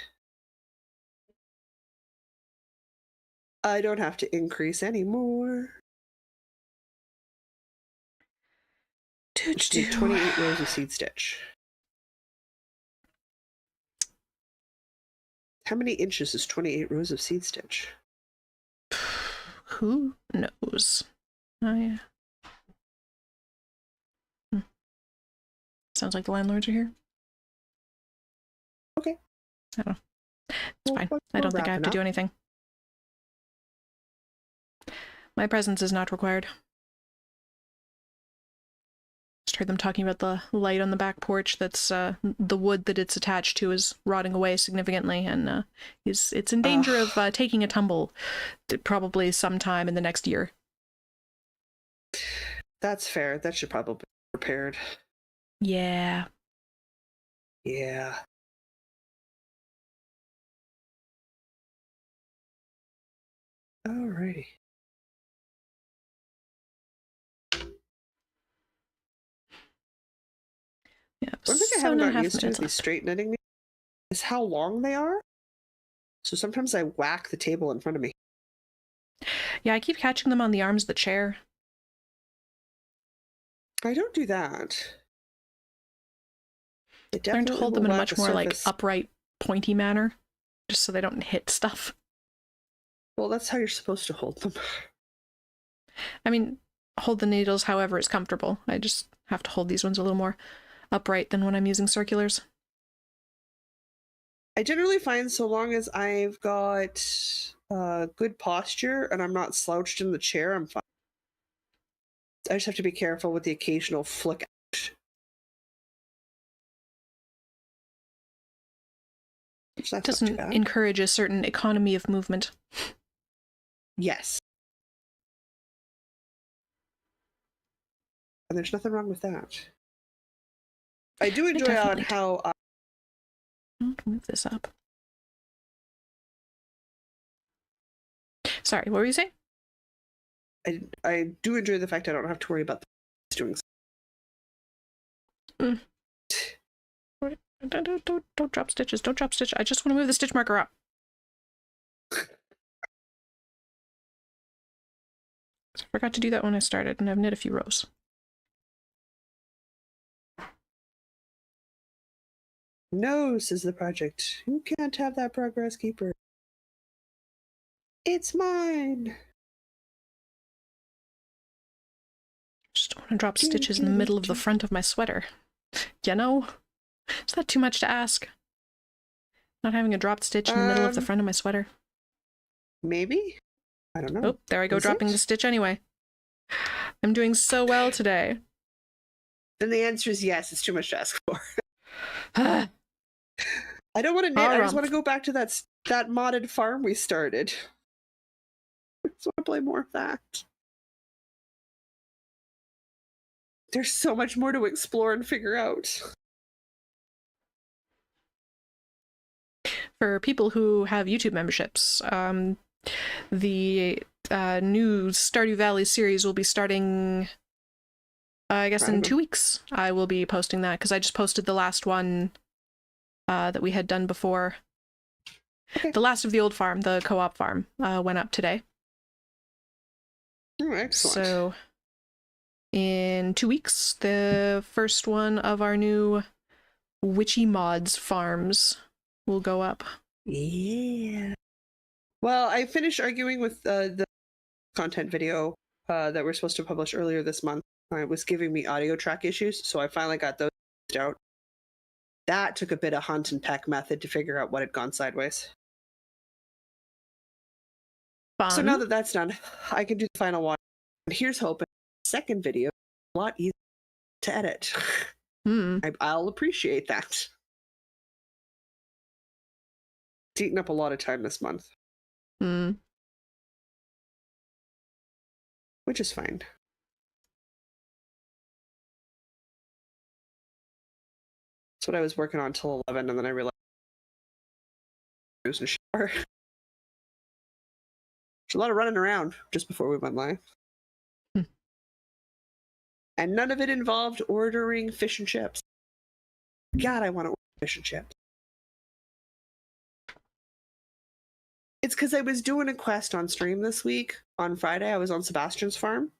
I don't have to increase anymore. Just need 28 rows of seed stitch. How many inches is 28 rows of seed stitch? Who knows? Oh, yeah. Sounds like the landlords are here. Okay. I don't know. It's fine. I don't think I have to do anything. My presence is not required. Just heard them talking about the light on the back porch. That's the wood that it's attached to is rotting away significantly, and it's in danger of taking a tumble probably sometime in the next year. That's fair. That should probably be repaired. Yeah. Yeah. Alrighty. Yeah. One thing I haven't gotten used to with these straight knitting needles is how long they are. So sometimes I whack the table in front of me. Yeah, I keep catching them on the arms of the chair. I don't do that. Learn to hold them in a much more like upright, pointy manner, just so they don't hit stuff. Well, that's how you're supposed to hold them. I mean, hold the needles however is comfortable. I just have to hold these ones a little more upright than when I'm using circulars. I generally find so long as I've got good posture and I'm not slouched in the chair, I'm fine. I just have to be careful with the occasional flick out. It doesn't encourage a certain economy of movement. Yes. And there's nothing wrong with that. I do enjoy how... I'll move this up. Sorry, what were you saying? I do enjoy the fact I don't have to worry about the doing something. Don't drop stitches. Don't drop stitch. I just want to move the stitch marker up. I forgot to do that when I started, and I've knit a few rows. No, says the project. You can't have that progress keeper. It's mine. Just don't want to drop stitches in the middle of the front of my sweater. You know? Is that too much to ask? Not having a dropped stitch in the middle of the front of my sweater? Maybe? I don't know. Oh, there I go, dropping the stitch anyway. I'm doing so well today. Then the answer is yes, it's too much to ask for. I don't want to knit, I just want to go back to that modded farm we started. I just want to play more of that. There's so much more to explore and figure out. For people who have YouTube memberships, the new Stardew Valley series will be starting, I guess, in 2 weeks. I will be posting that because I just posted the last one that we had done before. Okay. The last of the old farm, the co-op farm, went up today. Oh, excellent. So in 2 weeks, the first one of our new witchy mods farms will go up. Yeah. Well, I finished arguing with the content video that we're supposed to publish earlier this month. It was giving me audio track issues, so I finally got those out. That took a bit of hunt and peck method to figure out what had gone sideways. Fun. So now that that's done, I can do the final one. And here's hoping the second video is a lot easier to edit. I'll appreciate that. It's eaten up a lot of time this month. Which is fine. That's what I was working on till 11, and then I realized I was in the shower. There's a lot of running around just before we went live. And none of it involved ordering fish and chips. God, I want to order fish and chips. It's because I was doing a quest on stream this week. On Friday, I was on Sebastian's farm.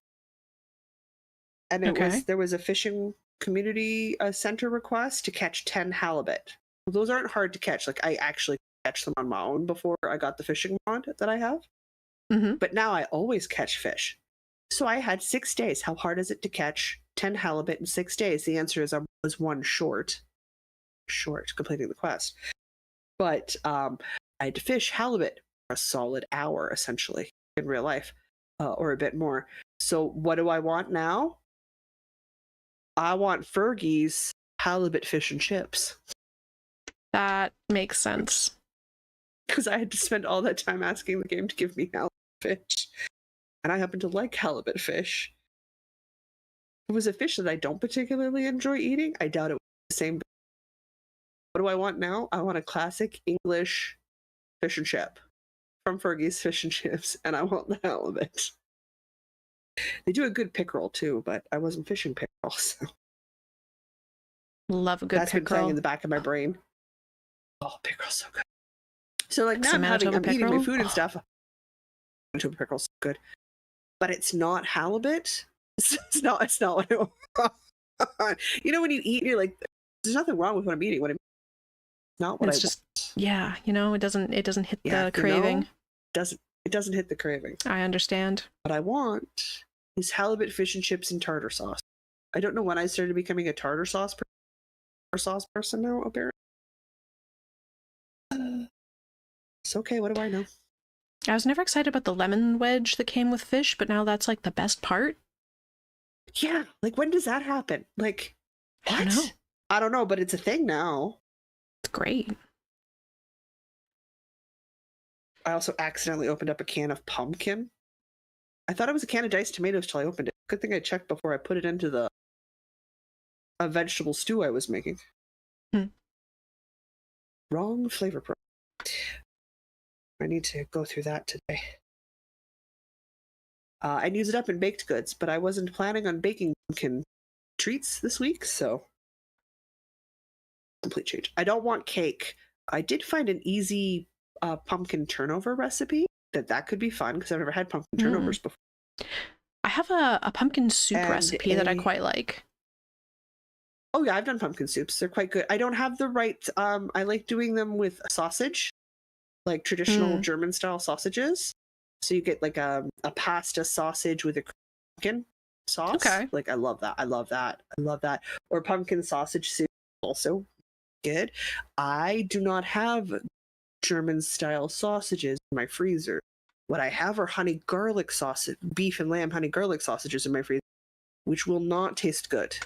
And there was a fishing community center request to catch 10 halibut. Those aren't hard to catch. Like, I actually catch them on my own before I got the fishing rod that I have. But now I always catch fish. So I had 6 days. How hard is it to catch 10 halibut in 6 days? The answer is I was one short completing the quest. But I had to fish halibut for a solid hour, essentially, in real life, or a bit more. So what do I want now? I want Fergie's halibut fish and chips. That makes sense. Because I had to spend all that time asking the game to give me halibut fish. And I happen to like halibut fish. If it was a fish that I don't particularly enjoy eating, I doubt it was the same. What do I want now? I want a classic English fish and chip from Fergie's Fish and Chips, and I want the halibut. They do a good pickerel too, but I wasn't fishing pickerel, so love a good that's pickerel. been playing in the back of my brain. Oh, pickerel's so good. So like now I'm eating my food and stuff. Manitoba pickerel's so good, but it's not halibut. It's not what I want. You know, when you eat, you're like, there's nothing wrong with what I'm eating. What I'm not what it's I just want. Yeah, you know, it doesn't hit the craving. It doesn't hit the craving. I understand. What I want is halibut fish and chips and tartar sauce. I don't know when I started becoming a tartar sauce person now, apparently. It's okay, what do I know? I was never excited about the lemon wedge that came with fish, but now that's like the best part. Yeah, like when does that happen? Like, what? I don't know, but it's a thing now. It's great. I also accidentally opened up a can of pumpkin. I thought it was a can of diced tomatoes till I opened it. Good thing I checked before I put it into a vegetable stew I was making. Wrong flavor profile. I need to go through that today. I'd use it up in baked goods, but I wasn't planning on baking pumpkin treats this week, so complete change. I don't want cake. I did find an easy pumpkin turnover recipe that could be fun because I've never had pumpkin turnovers before. I have a pumpkin soup recipe that I quite like. Oh yeah, I've done pumpkin soups. They're quite good. I don't have the right. I like doing them with sausage, like traditional German style sausages. So you get like a pasta sausage with a pumpkin sauce. Okay. Like I love that. I love that. Or pumpkin sausage soup, also good. I do not have German style sausages in my freezer. What I have are honey garlic sausage, beef and lamb honey garlic sausages in my freezer, which will not taste good.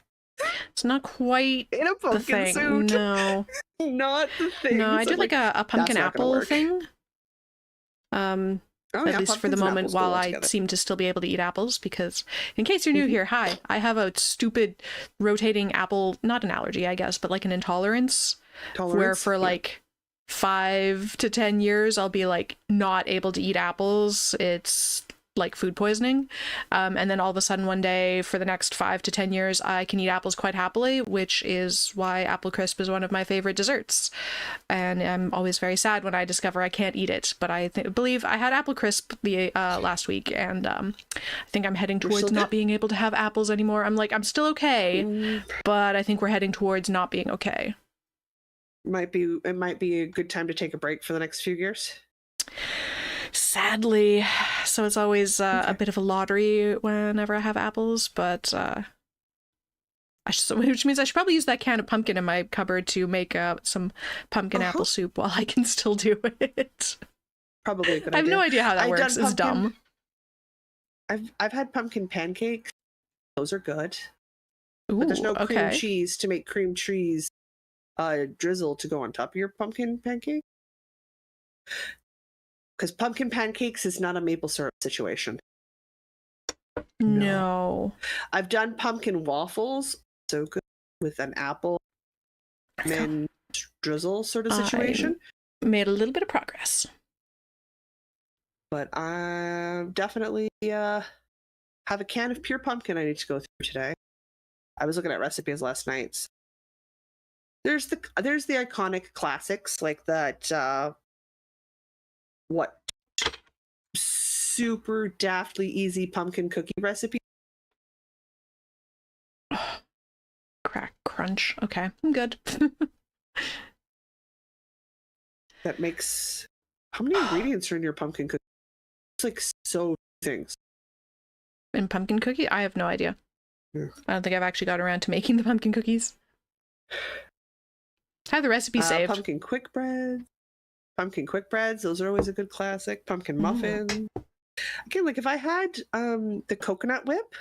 It's not quite in a pumpkin soup. No. Not the thing. No, I did like a pumpkin apple thing. At least for the moment, while I seem to still be able to eat apples, because in case you're new here, hi, I have a stupid rotating apple, not an allergy, I guess, but like an intolerance, where for like 5 to 10 years, I'll be like not able to eat apples. It's like food poisoning. And then all of a sudden one day for the next 5 to 10 years, I can eat apples quite happily, which is why apple crisp is one of my favorite desserts. And I'm always very sad when I discover I can't eat it. But I believe I had apple crisp the last week, and I think I'm heading towards not being able to have apples anymore. I'm still okay, but I think we're heading towards not being okay. It might be a good time to take a break for the next few years. Sadly, so it's always a bit of a lottery whenever I have apples, but which means I should probably use that can of pumpkin in my cupboard to make some pumpkin apple soup while I can still do it. Probably a good idea. I have no idea how that works. It's dumb. I've had pumpkin pancakes. Those are good. Ooh, but there's no cream cheese to make cream cheese drizzle to go on top of your pumpkin pancake. Because pumpkin pancakes is not a maple syrup situation. No. I've done pumpkin waffles, so good, with an apple and drizzle sort of situation. I made a little bit of progress. But I definitely have a can of pure pumpkin I need to go through today. I was looking at recipes last night. There's the iconic classics like that super daftly easy pumpkin cookie recipe. Crack crunch. Okay, I'm good. That makes... How many ingredients are in your pumpkin cookie? It's like so things. In pumpkin cookie? I have no idea. Yeah. I don't think I've actually got around to making the pumpkin cookies. I have the recipe saved. Pumpkin quick breads. Those are always a good classic. Pumpkin muffin. Again, like if I had the coconut whip,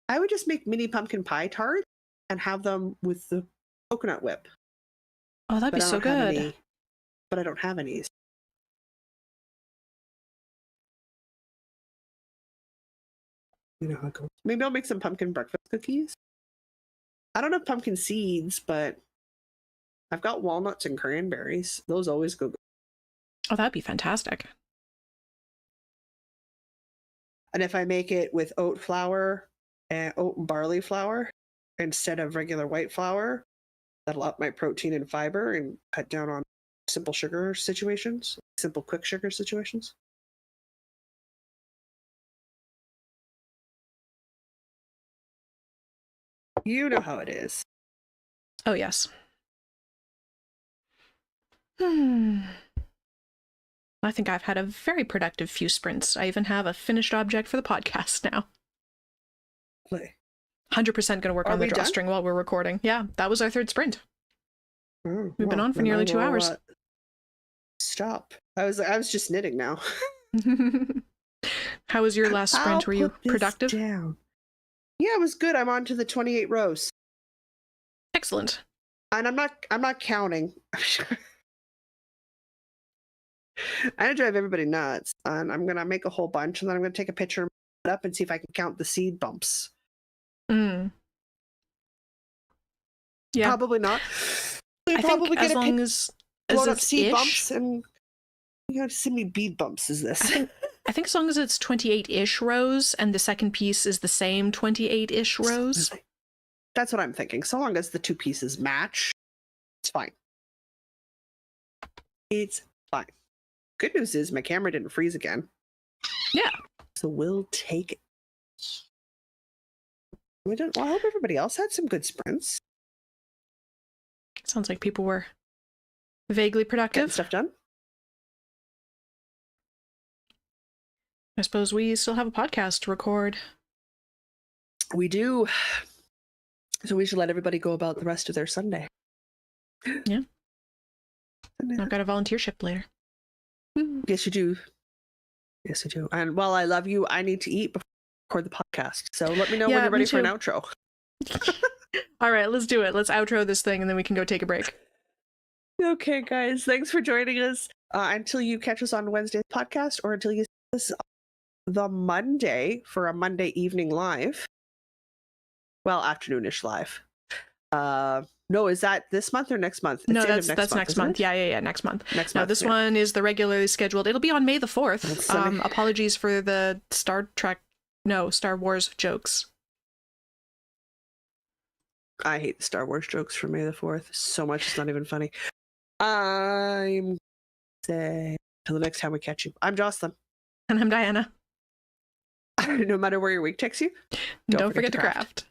I would just make mini pumpkin pie tart and have them with the coconut whip. Oh, that'd be so good. But I don't have any. You know how it goes. Maybe I'll make some pumpkin breakfast cookies. I don't have pumpkin seeds, but I've got walnuts and cranberries. Those always go good. Oh, that'd be fantastic. And if I make it with oat flour and oat and barley flour instead of regular white flour, that'll up my protein and fiber and cut down on simple sugar situations, simple quick sugar situations. You know how it is. Oh, yes. I think I've had a very productive few sprints. I even have a finished object for the podcast now. 100% going to work on the drawstring while we're recording. Yeah, that was our third sprint. We've been on for nearly 2 hours. Stop. I was just knitting now. How was your last sprint? Were you productive? Down. Yeah, it was good. I'm on to the 28 rows. Excellent. And I'm not counting. I'm gonna drive everybody nuts, and I'm gonna make a whole bunch, and then I'm gonna take a picture and put it up and see if I can count the seed bumps. Yeah. Probably not. I think as long as it's seed bumps, and you know, see many bead bumps is this? I think as long as it's 28-ish rows, and the second piece is the same 28-ish rows. That's what I'm thinking. So long as the two pieces match, it's fine. It's fine. Good news is my camera didn't freeze again. Yeah. So we'll take it. Well, I hope everybody else had some good sprints. Sounds like people were vaguely productive. Getting stuff done. I suppose we still have a podcast to record. We do. So we should let everybody go about the rest of their Sunday. Yeah. I've got a volunteer shift later. Yes, you do. Yes, you do. And while I love you, I need to eat before I record the podcast. So let me know when you're ready for an outro. All right, let's do it. Let's outro this thing and then we can go take a break. Okay, guys. Thanks for joining us. Until you catch us on Wednesday's podcast, or until you see us the Monday for a Monday evening live. Well, afternoonish live. No, is that this month or next month? It's No, the end of that's next isn't month. it? Yeah, next month. Next No, month. this yeah. one is the regularly scheduled. It'll be on May the 4th. That's Sunday. Apologies for the Star Wars jokes. I hate the Star Wars jokes for May the 4th so much. It's not even funny. I'm say till the next time we catch you. I'm Jocelyn. And I'm Diana. No matter where your week takes you, Don't forget to craft.